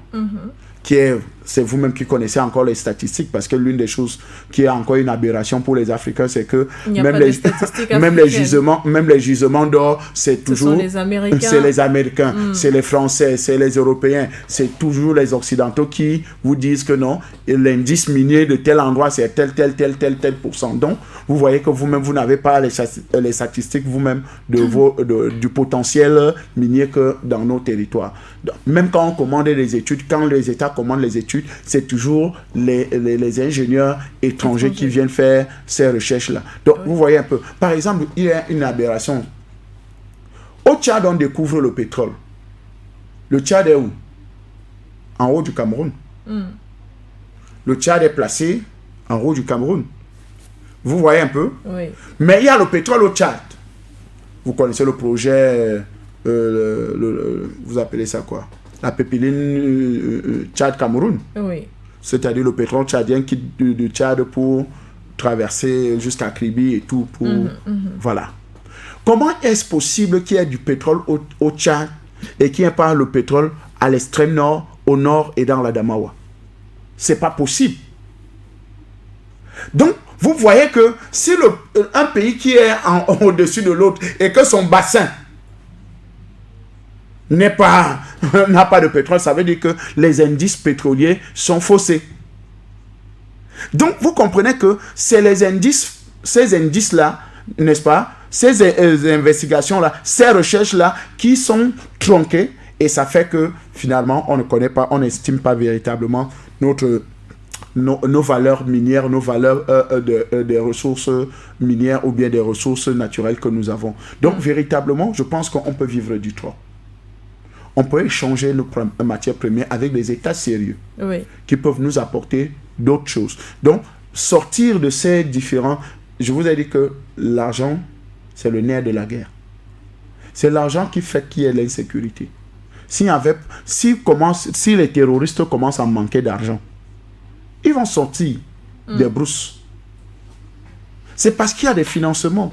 qui est, c'est vous-même qui connaissez encore les statistiques, parce que l'une des choses qui est encore une aberration pour les Africains, c'est que même les gisements d'or, c'est toujours les Américains. C'est les Américains, c'est les Français, c'est les Européens, c'est toujours les Occidentaux qui vous disent que non, l'indice minier de tel endroit, c'est tel pourcent. Donc, vous voyez que vous-même, vous n'avez pas les statistiques vous-même du potentiel minier que dans nos territoires. Donc, même quand on commande les études, quand les États commandent les études, c'est toujours les ingénieurs étrangers qui viennent faire ces recherches-là. Donc, vous voyez un peu. Par exemple, il y a une aberration. Au Tchad, on découvre le pétrole. Le Tchad est où? En haut du Cameroun. Le Tchad est placé en haut du Cameroun. Vous voyez un peu? Oui. Mais il y a le pétrole au Tchad. Vous connaissez le projet, vous appelez ça quoi? La pépiline Tchad-Cameroun. Oui. C'est-à-dire le pétrole tchadien qui du Tchad pour traverser jusqu'à Kribi et tout. Voilà. Comment est-ce possible qu'il y ait du pétrole au Tchad et qu'il n'y ait pas le pétrole à l'extrême nord, au nord et dans la Damawa? C'est pas possible. Donc, vous voyez que si un pays qui est au-dessus de l'autre et que son bassin n'a pas de pétrole, ça veut dire que les indices pétroliers sont faussés. Donc, vous comprenez que c'est ces indices-là, n'est-ce pas, ces investigations-là, ces recherches-là qui sont tronquées et ça fait que finalement, on ne connaît pas, on n'estime pas véritablement nos valeurs minières, nos valeurs des ressources minières ou bien des ressources naturelles que nous avons. Donc, véritablement, je pense qu'on peut vivre du troc. On peut échanger nos matières premières avec des États sérieux qui peuvent nous apporter d'autres choses. Donc, sortir de ces différents... Je vous ai dit que l'argent, c'est le nerf de la guerre. C'est l'argent qui fait qu'il y ait l'insécurité. Si les terroristes commencent à manquer d'argent, ils vont sortir des brousses. C'est parce qu'il y a des financements.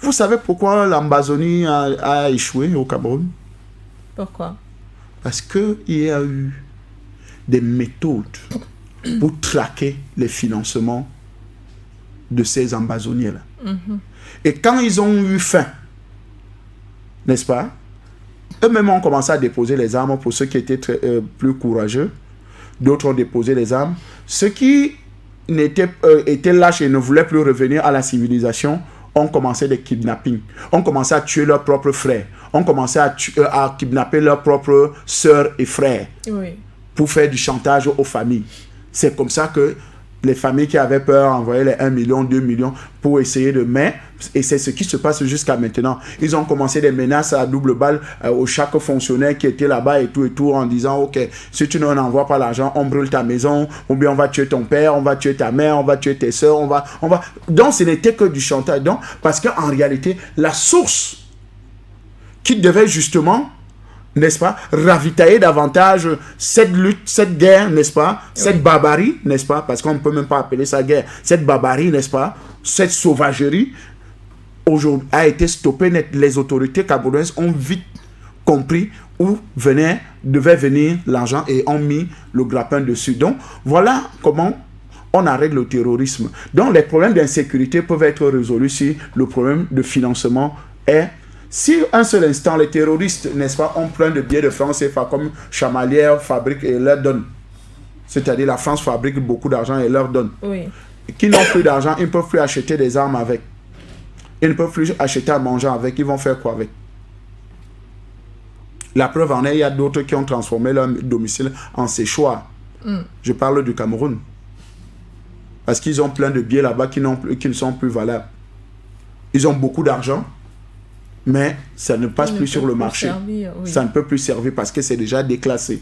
Vous savez pourquoi l'Ambazonie a échoué au Cameroun? Pourquoi? Parce qu'il y a eu des méthodes pour traquer les financements de ces ambazoniers-là. Et quand ils ont eu faim, n'est-ce pas, eux-mêmes ont commencé à déposer les armes pour ceux qui étaient plus courageux. D'autres ont déposé les armes. Ceux qui étaient lâches et ne voulaient plus revenir à la civilisation ont commencé des kidnappings. Ont commencé à tuer leurs propres frères. Ont commencé à kidnapper leurs propres sœurs et frères. Oui. Pour faire du chantage aux familles. C'est comme ça que les familles qui avaient peur envoyaient les 1 million, 2 millions pour essayer de... Et c'est ce qui se passe jusqu'à maintenant. Ils ont commencé des menaces à double balle au chaque fonctionnaire qui était là-bas et tout, en disant, OK, si tu ne n'envoies pas l'argent, on brûle ta maison, ou bien on va tuer ton père, on va tuer ta mère, on va tuer tes soeurs, on va... Donc, ce n'était que du chantage. Donc, parce qu'en réalité, la source qui devait justement... n'est-ce pas, ravitailler davantage cette lutte, cette guerre, n'est-ce pas, cette barbarie, n'est-ce pas, parce qu'on ne peut même pas appeler ça guerre, cette barbarie, n'est-ce pas, cette sauvagerie, aujourd'hui, a été stoppée net. Les autorités camerounaises ont vite compris où devait venir l'argent et ont mis le grappin dessus. Donc, voilà comment on arrête le terrorisme. Donc, les problèmes d'insécurité peuvent être résolus si le problème de financement est... Si un seul instant, les terroristes, n'est-ce pas, ont plein de billets de francs CFA comme Chamalière fabrique et leur donne. C'est-à-dire la France fabrique beaucoup d'argent et leur donne. Oui. Qui n'ont plus d'argent, ils ne peuvent plus acheter des armes avec. Ils ne peuvent plus acheter à manger avec. Ils vont faire quoi avec? La preuve en est, il y a d'autres qui ont transformé leur domicile en séchoir. Je parle du Cameroun. Parce qu'ils ont plein de billets là-bas qui ne sont plus valables. Ils ont beaucoup d'argent. Mais ça ne passe plus sur le marché. Servir, oui. Ça ne peut plus servir parce que c'est déjà déclassé.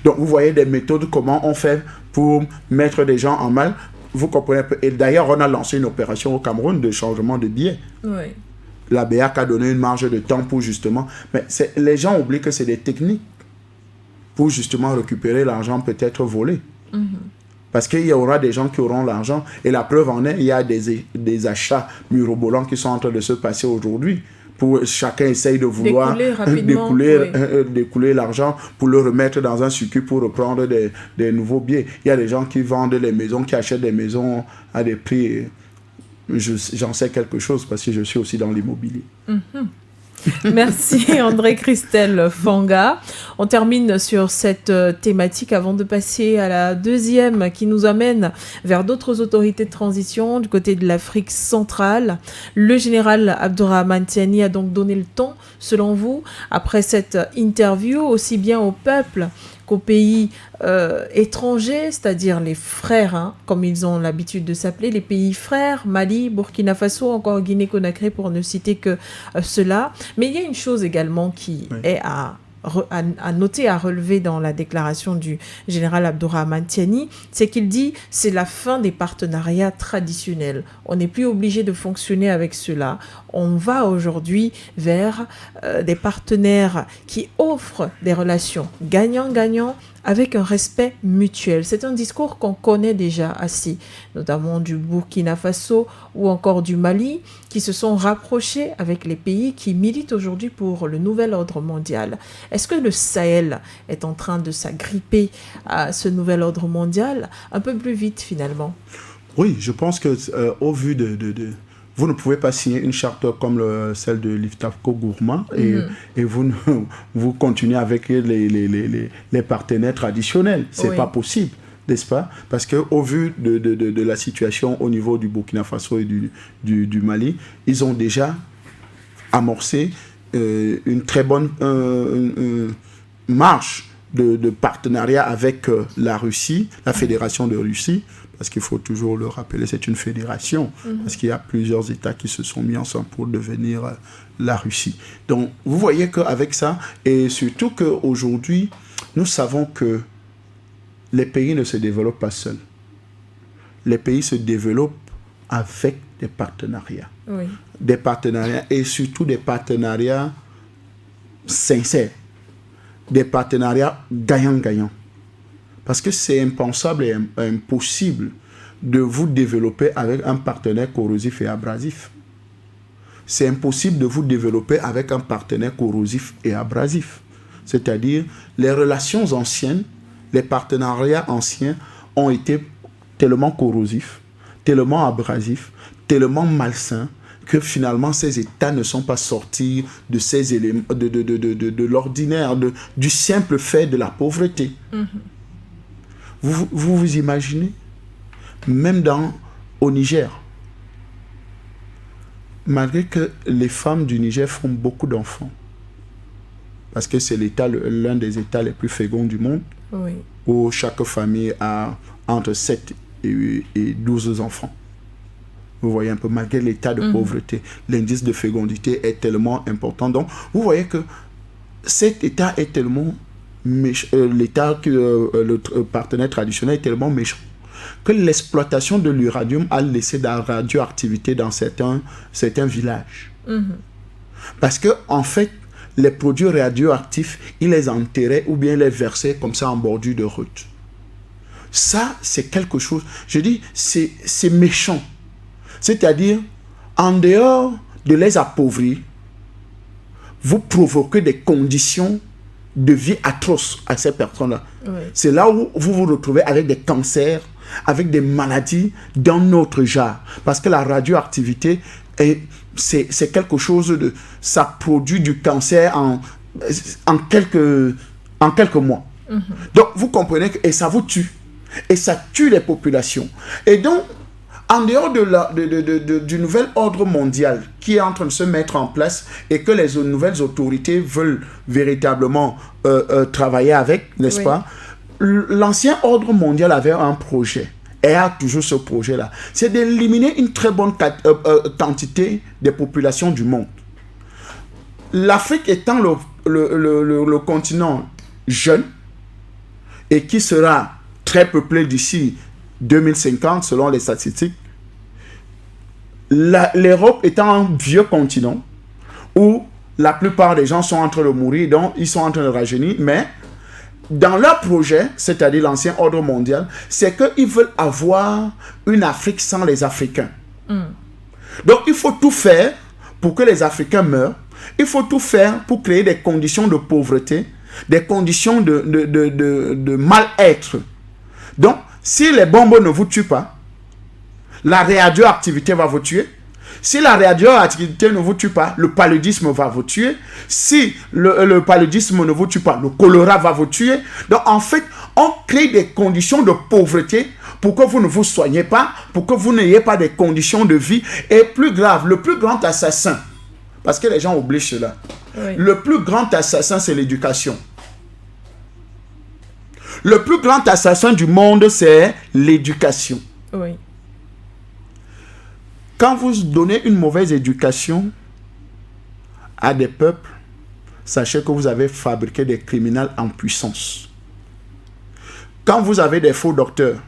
Donc, vous voyez des méthodes, comment on fait pour mettre des gens en mal. Vous comprenez. Et d'ailleurs, on a lancé une opération au Cameroun de changement de billets. Oui. La BAC a donné une marge de temps pour justement... Mais les gens oublient que c'est des techniques pour justement récupérer l'argent peut-être volé. Parce qu'il y aura des gens qui auront l'argent. Et la preuve en est, il y a des achats mirobolants qui sont en train de se passer aujourd'hui. Pour chacun essaye de vouloir découler l'argent pour le remettre dans un circuit pour reprendre des nouveaux biens. Il y a des gens qui vendent les maisons, qui achètent des maisons à des prix. J'en sais quelque chose parce que je suis aussi dans l'immobilier. Merci André Christelle Fanga. On termine sur cette thématique avant de passer à la deuxième qui nous amène vers d'autres autorités de transition du côté de l'Afrique centrale. Le général Abdourahmane Tiani a donc donné le ton, selon vous, après cette interview, aussi bien au peuple qu'aux pays étrangers, c'est-à-dire les frères, comme ils ont l'habitude de s'appeler, les pays frères, Mali, Burkina Faso, encore Guinée-Conakry, pour ne citer que cela. Mais il y a une chose également qui est à noter, à relever dans la déclaration du général Abdourahmane Tiani, c'est qu'il dit c'est la fin des partenariats traditionnels. On n'est plus obligé de fonctionner avec cela. On va aujourd'hui vers des partenaires qui offrent des relations gagnant-gagnant avec un respect mutuel. C'est un discours qu'on connaît déjà assez, notamment du Burkina Faso ou encore du Mali, qui se sont rapprochés avec les pays qui militent aujourd'hui pour le nouvel ordre mondial. Est-ce que le Sahel est en train de s'agripper à ce nouvel ordre mondial un peu plus vite finalement? Oui, je pense que au vu vous ne pouvez pas signer une charte comme celle de Liftafko Gourma et vous continuez avec les partenaires traditionnels. C'est pas possible, n'est-ce pas? Parce qu'au vu de la situation au niveau du Burkina Faso et du Mali, ils ont déjà amorcé une très bonne marche de partenariat avec la Russie, la Fédération de Russie, parce qu'il faut toujours le rappeler, c'est une fédération, parce qu'il y a plusieurs États qui se sont mis ensemble pour devenir la Russie. Donc, vous voyez qu'avec ça, et surtout qu'aujourd'hui, nous savons que les pays ne se développent pas seuls. Les pays se développent avec des partenariats. Oui. Des partenariats, et surtout des partenariats sincères. Des partenariats gagnant-gagnant. Parce que c'est impensable et impossible de vous développer avec un partenaire corrosif et abrasif. C'est impossible de vous développer avec un partenaire corrosif et abrasif. C'est-à-dire, les relations anciennes, les partenariats anciens ont été tellement corrosifs, tellement abrasif, tellement malsain, que finalement ces États ne sont pas sortis de ces éléments, de l'ordinaire, du simple fait de la pauvreté. Vous imaginez, même au Niger, malgré que les femmes du Niger font beaucoup d'enfants, parce que c'est l'un des États les plus féconds du monde, oui, où chaque famille a entre 7 et 12 enfants. Vous voyez un peu, malgré l'état de pauvreté, l'indice de fécondité est tellement important. Donc, vous voyez que cet état est tellement méchant, l'état que le partenaire traditionnel est tellement méchant, que l'exploitation de l'uranium a laissé de la radioactivité dans certains villages. Parce que, en fait, les produits radioactifs, ils les enterraient ou bien les versaient comme ça en bordure de route. Ça, c'est quelque chose, je dis, c'est méchant. C'est-à-dire, en dehors de les appauvrir, vous provoquez des conditions de vie atroces à ces personnes-là. Oui. C'est là où vous vous retrouvez avec des cancers, avec des maladies d'un autre genre. Parce que la radioactivité, c'est quelque chose de... Ça produit du cancer en quelques mois. Donc, vous comprenez que... Et ça vous tue. Et ça tue les populations. Et donc, en dehors du nouvel ordre mondial qui est en train de se mettre en place et que les nouvelles autorités veulent véritablement travailler avec, n'est-ce pas? L'ancien ordre mondial avait un projet et a toujours ce projet-là. C'est d'éliminer une très bonne quantité des populations du monde. L'Afrique étant le continent jeune et qui sera très peuplé d'ici 2050 selon les statistiques, l'Europe étant un vieux continent où la plupart des gens sont en train de mourir, donc ils sont en train de rajeunir, mais dans leur projet, c'est-à-dire l'ancien ordre mondial, c'est qu'ils veulent avoir une Afrique sans les Africains. Donc il faut tout faire pour que les Africains meurent, il faut tout faire pour créer des conditions de pauvreté, des conditions de mal-être. Donc, si les bonbons ne vous tuent pas, la radioactivité va vous tuer. Si la radioactivité ne vous tue pas, le paludisme va vous tuer. Si le paludisme ne vous tue pas, le choléra va vous tuer. Donc, en fait, on crée des conditions de pauvreté pour que vous ne vous soignez pas, pour que vous n'ayez pas des conditions de vie. Et plus grave, le plus grand assassin, parce que les gens oublient cela, le plus grand assassin, c'est l'éducation. Le plus grand assassin du monde, c'est l'éducation. Oui. Quand vous donnez une mauvaise éducation à des peuples, sachez que vous avez fabriqué des criminels en puissance. Quand vous avez des faux docteurs,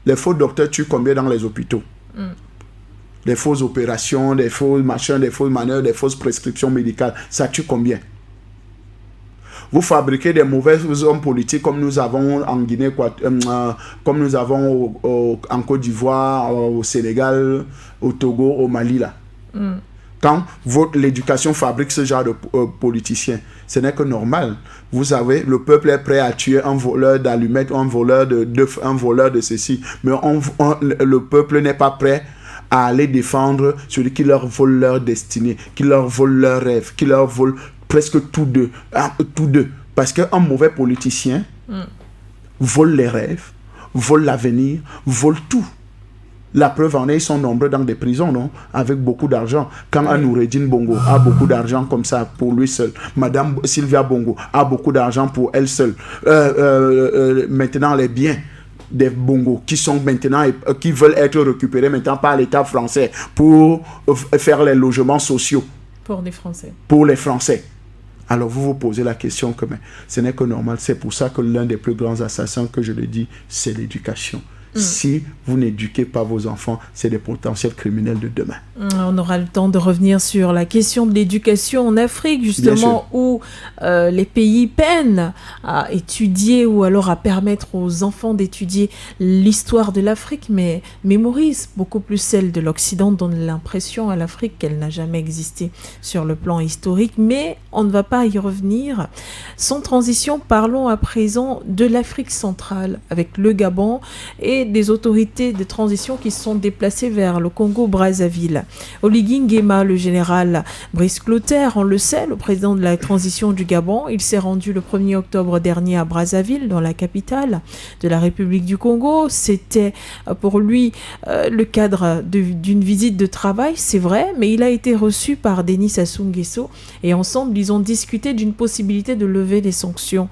les faux docteurs tuent combien dans les hôpitaux? Des fausses opérations, des faux machins, des fausses manœuvres, des fausses prescriptions médicales, ça tue combien? Vous fabriquez des mauvais hommes politiques comme nous avons en Guinée, comme nous avons en Côte d'Ivoire, au Sénégal, au Togo, au Mali. Là. Quand l'éducation fabrique ce genre de politiciens, ce n'est que normal. Vous savez, le peuple est prêt à tuer un voleur d'allumettes, un voleur d'œufs, un voleur de ceci. Mais le peuple n'est pas prêt à aller défendre celui qui leur vole leur destinée, qui leur vole leurs rêves, qui leur vole presque tous deux. Parce qu'un mauvais politicien vole les rêves, vole l'avenir, vole tout. La preuve en est, ils sont nombreux dans des prisons, non? Avec beaucoup d'argent. Quand un Noureddin Bongo a beaucoup d'argent comme ça pour lui seul, Madame Sylvia Bongo a beaucoup d'argent pour elle seule. Maintenant, les biens des Bongo qui sont maintenant, qui veulent être récupérés maintenant par l'État français pour faire les logements sociaux. Pour les Français. Pour les Français. Alors vous vous posez la question que mais, ce n'est que normal. C'est pour ça que l'un des plus grands assassins que je le dis, c'est l'éducation. Si vous n'éduquez pas vos enfants, c'est des potentiels criminels de demain. On aura le temps de revenir sur la question de l'éducation en Afrique, justement, où les pays peinent à étudier ou alors à permettre aux enfants d'étudier l'histoire de l'Afrique, mais mémorisent beaucoup plus celle de l'Occident, donne l'impression à l'Afrique qu'elle n'a jamais existé sur le plan historique, mais on ne va pas y revenir. Sans transition, parlons à présent de l'Afrique centrale avec le Gabon et et des autorités de transition qui se sont déplacées vers le Congo-Brazzaville. Oligui Nguema, le général Brice Clotaire, on le sait, le président de la transition du Gabon, il s'est rendu le 1er octobre dernier à Brazzaville, dans la capitale de la République du Congo. C'était pour lui le cadre d'une visite de travail, c'est vrai, mais il a été reçu par Denis Sassou Nguesso et ensemble, ils ont discuté d'une possibilité de lever les sanctions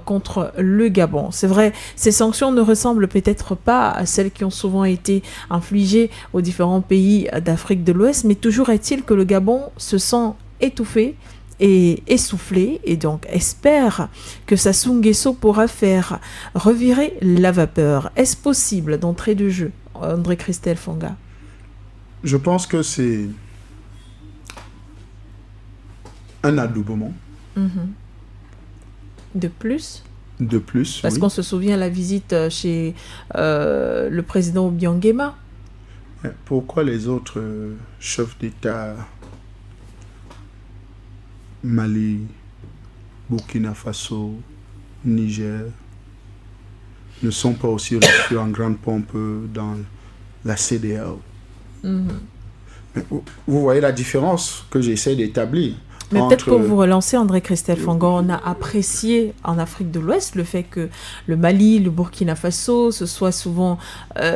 contre le Gabon. C'est vrai, ces sanctions ne ressemblent peut-être pas à celles qui ont souvent été infligées aux différents pays d'Afrique de l'Ouest, mais toujours est-il que le Gabon se sent étouffé et essoufflé et donc espère que Sassou Nguesso pourra faire revirer la vapeur. Est-ce possible d'entrée de jeu, André Christelle Fonga? Je pense que c'est un adoubement. De plus? De plus, Parce qu'on se souvient la visite chez le président Obiang Nguema. Pourquoi les autres chefs d'État, Mali, Burkina Faso, Niger, ne sont pas aussi reçus en grande pompe dans la CEDEAO? Mais vous voyez la différence que j'essaie d'établir. Mais peut-être pour vous relancer, André Christelle Fonga, on a apprécié en Afrique de l'Ouest le fait que le Mali, le Burkina Faso se soient souvent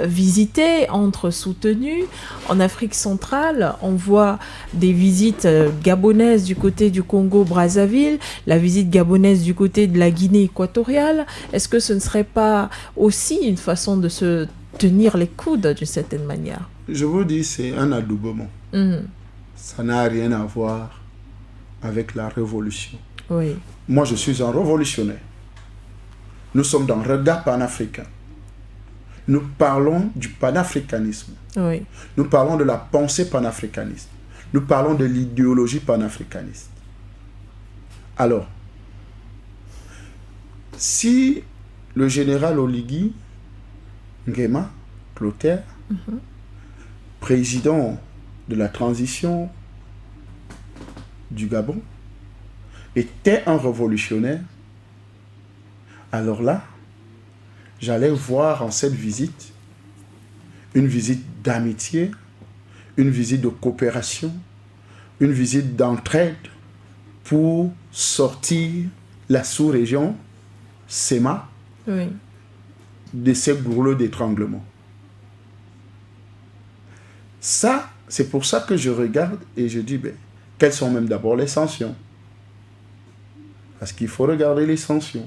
visités, entre soutenus. En Afrique centrale, on voit des visites gabonaises du côté du Congo-Brazzaville, la visite gabonaise du côté de la Guinée équatoriale. Est-ce que ce ne serait pas aussi une façon de se tenir les coudes d'une certaine manière? Je vous dis, c'est un adoubement. Ça n'a rien à voir avec la révolution. Oui. Moi, je suis un révolutionnaire. Nous sommes dans le regard panafricain. Nous parlons du panafricanisme. Oui. Nous parlons de la pensée panafricaniste. Nous parlons de l'idéologie panafricaniste. Alors, si le général Oligui Nguema Clotaire, président de la transition du Gabon, était un révolutionnaire, alors là, j'allais voir en cette visite une visite d'amitié, une visite de coopération, une visite d'entraide pour sortir la sous-région SEMA de ces goulets d'étranglement. Ça, c'est pour ça que je regarde et je dis, quelles sont même d'abord les sanctions? Parce qu'il faut regarder les sanctions.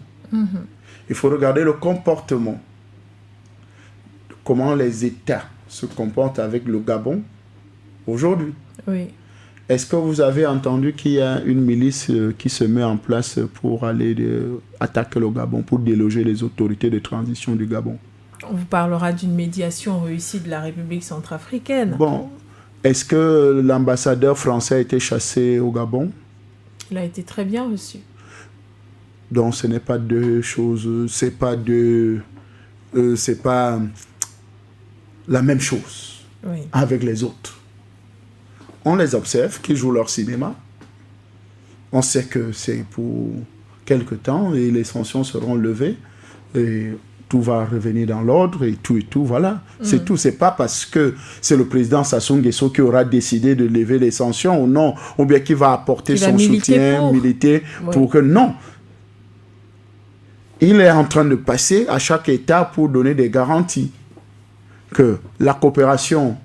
Il faut regarder le comportement. Comment les États se comportent avec le Gabon aujourd'hui. Oui. Est-ce que vous avez entendu qu'il y a une milice qui se met en place pour aller attaquer le Gabon, pour déloger les autorités de transition du Gabon? On vous parlera d'une médiation réussie de la République centrafricaine. Bon. Est-ce que l'ambassadeur français a été chassé au Gabon? Il a été très bien reçu. Donc ce n'est pas deux choses, c'est pas la même chose avec les autres. On les observe, qui jouent leur cinéma. On sait que c'est pour quelque temps et les sanctions seront levées et tout va revenir dans l'ordre et tout, voilà. C'est tout. C'est pas parce que c'est le président Sassou Nguesso qui aura décidé de lever les sanctions ou non, ou bien qui va apporter son soutien militaire pour que non. Il est en train de passer à chaque État pour donner des garanties que la coopération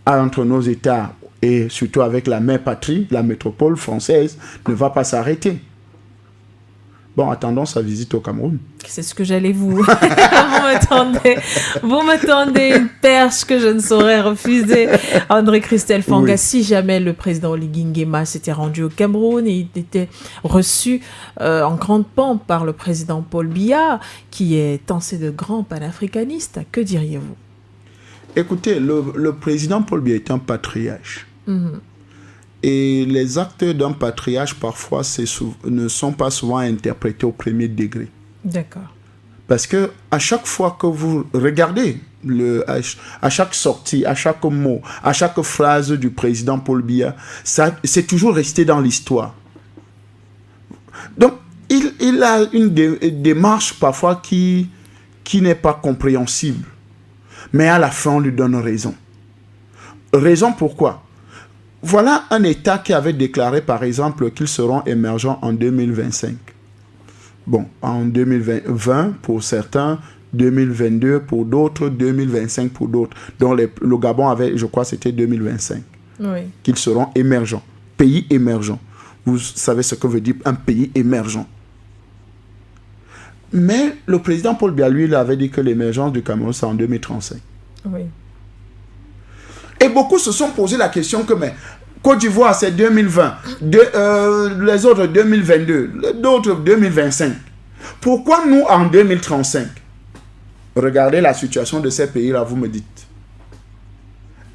entre nos États et surtout avec la mère patrie, la métropole française, ne va pas s'arrêter. Bon, attendons sa visite au Cameroun. C'est ce que j'allais vous... vous m'attendez une perche que je ne saurais refuser. André Christelle Fonga, si jamais le président Oligui Nguema s'était rendu au Cameroun et il était reçu en grande pompe par le président Paul Biya, qui est tancé de grand panafricaniste, que diriez-vous? Écoutez, le président Paul Biya est un patriarche. Et les actes d'un patriarche, parfois, ne sont pas souvent interprétés au premier degré. D'accord. Parce que à chaque fois que vous regardez, à chaque sortie, à chaque mot, à chaque phrase du président Paul Biya, c'est toujours resté dans l'histoire. Donc, il a une démarche parfois qui qui n'est pas compréhensible. Mais à la fin, on lui donne raison. Raison pourquoi? Voilà un État qui avait déclaré, par exemple, qu'ils seront émergents en 2025. Bon, en 2020 pour certains, 2022 pour d'autres, 2025 pour d'autres. Donc le Gabon avait, je crois, c'était 2025. Oui. Qu'ils seront émergents. Pays émergents. Vous savez ce que veut dire un pays émergent. Mais le président Paul Biya, lui, il avait dit que l'émergence du Cameroun, c'est en 2035. Oui. Et beaucoup se sont posé la question que, mais, Côte d'Ivoire, c'est 2020, les autres 2022, d'autres 2025. Pourquoi nous, en 2035? Regardez la situation de ces pays-là, vous me dites.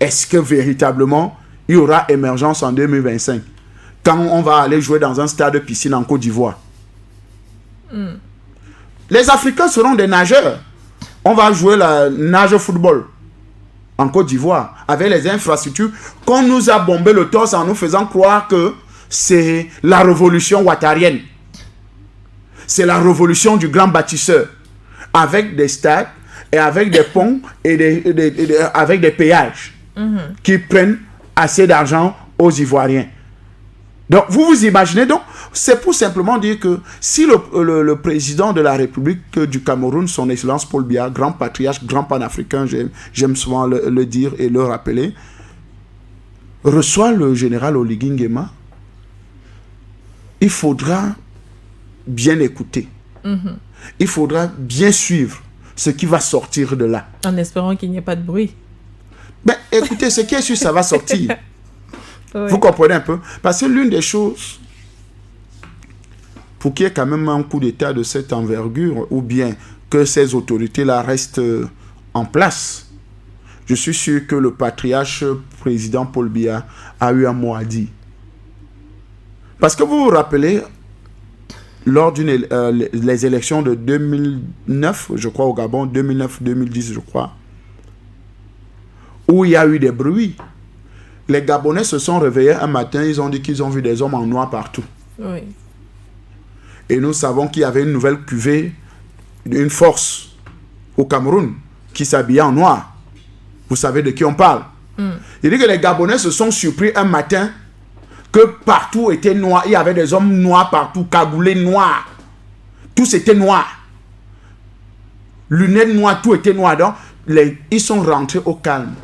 Est-ce que véritablement, il y aura émergence en 2025 quand on va aller jouer dans un stade de piscine en Côte d'Ivoire? Les Africains seront des nageurs. On va jouer la nage football en Côte d'Ivoire avec les infrastructures qu'on nous a bombé le torse en nous faisant croire que c'est la révolution ouattarienne. C'est la révolution du grand bâtisseur avec des stades et avec des ponts et avec des péages qui prennent assez d'argent aux Ivoiriens. Donc, vous imaginez, donc, c'est pour simplement dire que si le président de la République du Cameroun, son Excellence Paul Biya, grand patriarche, grand panafricain, j'aime souvent le dire et le rappeler, reçoit le général Oligui Nguema, il faudra bien écouter. Il faudra bien suivre ce qui va sortir de là. En espérant qu'il n'y ait pas de bruit. Mais écoutez, ce qui est sûr, ça va sortir. Oui. Vous comprenez un peu? Parce que l'une des choses, pour qu'il y ait quand même un coup d'État de cette envergure, ou bien que ces autorités-là restent en place, je suis sûr que le patriarche président Paul Biya a eu un mot à dire. Parce que vous vous rappelez, lors les élections de 2009, je crois au Gabon, 2009-2010, je crois, où il y a eu des bruits. Les Gabonais se sont réveillés un matin, ils ont dit qu'ils ont vu des hommes en noir partout. Oui. Et nous savons qu'il y avait une nouvelle cuvée, une force au Cameroun qui s'habillait en noir. Vous savez de qui on parle. Il dit que les Gabonais se sont surpris un matin que partout était noir. Il y avait des hommes noirs partout, cagoulés noirs. Tout était noir. Lunettes noires, tout était noir. Donc, ils sont rentrés au calme.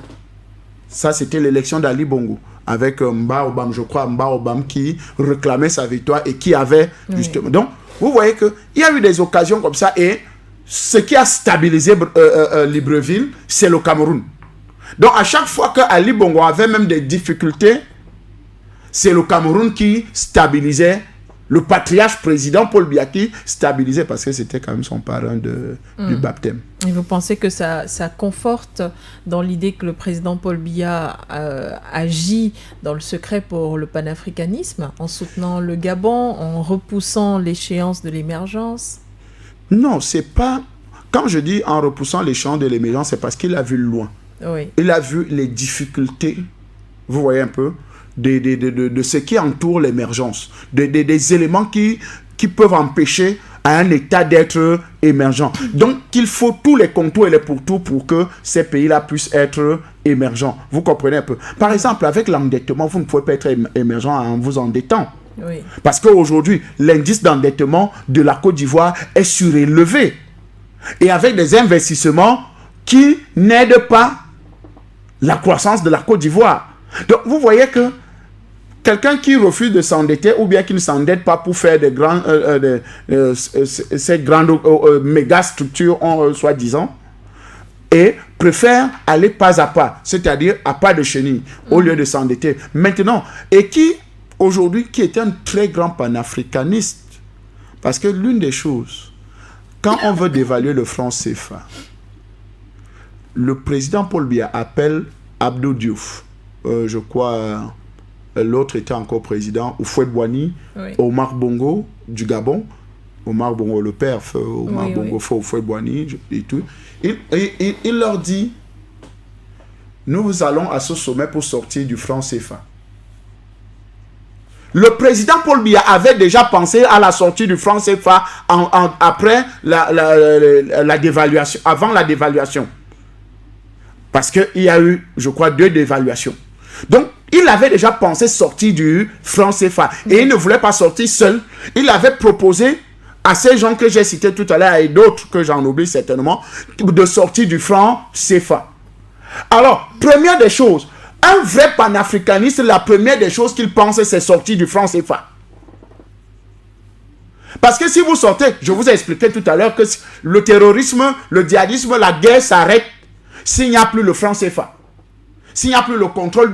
Ça, c'était l'élection d'Ali Bongo avec Mba Obam, je crois, Mba Obam qui réclamait sa victoire et qui avait justement... Donc, vous voyez qu'il y a eu des occasions comme ça et ce qui a stabilisé Libreville, c'est le Cameroun. Donc, à chaque fois que Ali Bongo avait même des difficultés, c'est le Cameroun qui stabilisait, le patriarche président Paul Biya qui stabilisait parce que c'était quand même son parrain du baptême. Et vous pensez que ça conforte dans l'idée que le président Paul Biya agit dans le secret pour le panafricanisme, en soutenant le Gabon, en repoussant l'échéance de l'émergence? Non, c'est pas... Quand je dis en repoussant l'échéance de l'émergence, c'est parce qu'il a vu loin. Oui. Il a vu les difficultés, vous voyez un peu, de ce qui entoure l'émergence, des éléments qui peuvent empêcher à un État d'être émergent. Donc, il faut tous les contours et les pourtours pour que ces pays-là puissent être émergents. Vous comprenez un peu? Par exemple, avec l'endettement, vous ne pouvez pas être émergent en vous endettant. Oui. Parce qu'aujourd'hui, l'indice d'endettement de la Côte d'Ivoire est surélevé. Et avec des investissements qui n'aident pas la croissance de la Côte d'Ivoire. Donc, vous voyez que quelqu'un qui refuse de s'endetter ou bien qui ne s'endette pas pour faire des grands, ces grandes méga structures, soi-disant, et préfère aller pas à pas, c'est-à-dire à pas de chenille, au lieu de s'endetter. Maintenant, et qui, aujourd'hui, qui est un très grand panafricaniste, parce que l'une des choses, quand on veut dévaluer le franc CFA, le président Paul Biya appelle Abdou Diouf, je crois, l'autre était encore président, Houphouët-Boigny, Oui. Omar Bongo du Gabon, Omar Bongo le père, Omar Bongo, Houphouët-Boigny et tout. Il leur dit, nous allons à ce sommet pour sortir du franc CFA. Le président Paul Biya avait déjà pensé à la sortie du franc CFA après la dévaluation, avant la dévaluation. Parce qu'il y a eu, je crois, 2 dévaluations. Donc, il avait déjà pensé sortir du franc CFA. Et il ne voulait pas sortir seul. Il avait proposé à ces gens que j'ai cités tout à l'heure et d'autres que j'en oublie certainement, de sortir du franc CFA. Alors, première des choses, un vrai panafricaniste, la première des choses qu'il pense, c'est sortir du franc CFA. Parce que si vous sortez, je vous ai expliqué tout à l'heure que le terrorisme, le djihadisme, la guerre s'arrête s'il n'y a plus le franc CFA. S'il n'y a plus le contrôle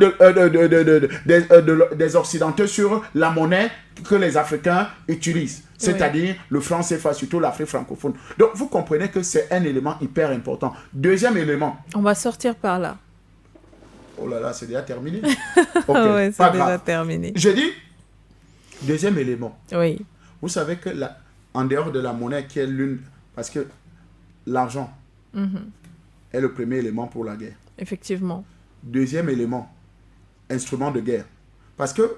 des Occidentaux sur la monnaie que les Africains utilisent, c'est-à-dire le franc CFA, surtout l'Afrique francophone. Donc, vous comprenez que c'est un élément hyper important. Deuxième élément. On va sortir par là. Oh là là, c'est déjà terminé. Okay, oui, c'est déjà terminé. Je dis, deuxième élément. Oui. Vous savez que en dehors de la monnaie qui est l'une... Parce que l'argent est le premier élément pour la guerre. Effectivement. Deuxième élément, instrument de guerre. Parce que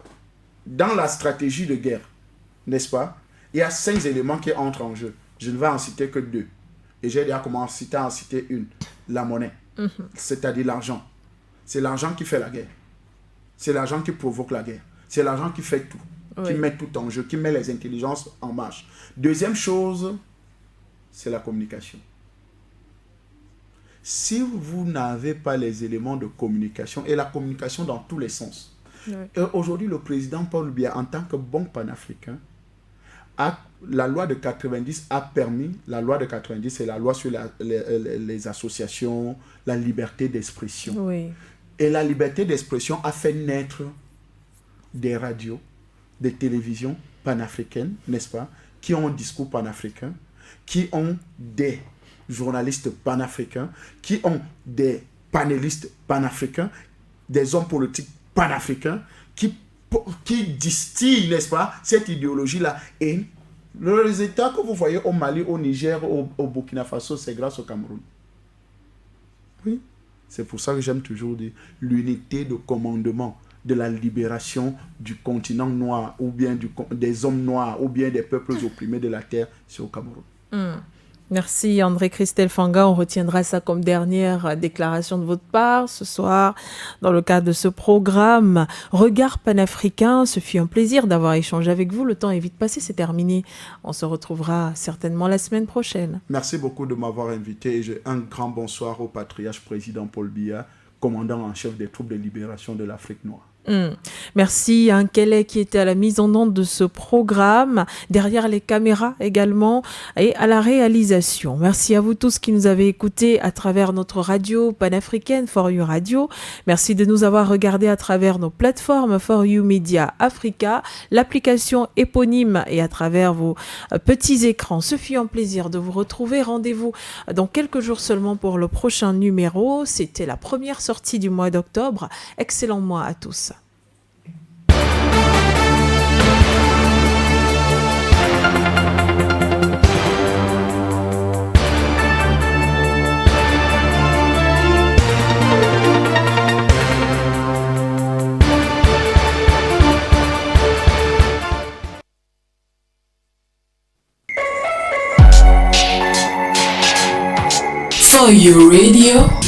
dans la stratégie de guerre, n'est-ce pas, il y a 5 éléments qui entrent en jeu. Je ne vais en citer que 2. Et j'ai déjà commencé à en citer une. La monnaie, c'est-à-dire l'argent. C'est l'argent qui fait la guerre. C'est l'argent qui provoque la guerre. C'est l'argent qui fait tout, qui met tout en jeu, qui met les intelligences en marche. Deuxième chose, c'est la communication. Si vous n'avez pas les éléments de communication, et la communication dans tous les sens, aujourd'hui le président Paul Biya, en tant que bon panafricain, la loi de 90 a permis, la loi de 90 c'est la loi sur les associations, la liberté d'expression. Oui. Et la liberté d'expression a fait naître des radios, des télévisions panafricaines, n'est-ce pas, qui ont un discours panafricain, qui ont des journalistes panafricains, qui ont des panélistes panafricains, des hommes politiques panafricains, qui distillent, n'est-ce pas, cette idéologie-là. Et le résultat que vous voyez au Mali, au Niger, au Burkina Faso, c'est grâce au Cameroun. Oui. C'est pour ça que j'aime toujours dire l'unité de commandement de la libération du continent noir, ou bien des hommes noirs, ou bien des peuples opprimés de la terre, c'est au Cameroun. Merci André-Christelle Fanga, on retiendra ça comme dernière déclaration de votre part ce soir dans le cadre de ce programme Regard panafricain. Ce fut un plaisir d'avoir échangé avec vous, le temps est vite passé, c'est terminé. On se retrouvera certainement la semaine prochaine. Merci beaucoup de m'avoir invité et j'ai un grand bonsoir au patriarche président Paul Biya, commandant en chef des troupes de libération de l'Afrique noire. Merci à Nkele qui était à la mise en onde de ce programme, derrière les caméras également et à la réalisation. Merci à vous tous qui nous avez écoutés à travers notre radio panafricaine For You Radio. Merci de nous avoir regardés à travers nos plateformes For You Media Africa, l'application éponyme et à travers vos petits écrans. Ce fut un plaisir de vous retrouver. Rendez-vous dans quelques jours seulement pour le prochain numéro. C'était la première sortie du mois d'octobre. Excellent mois à tous. For You Radio.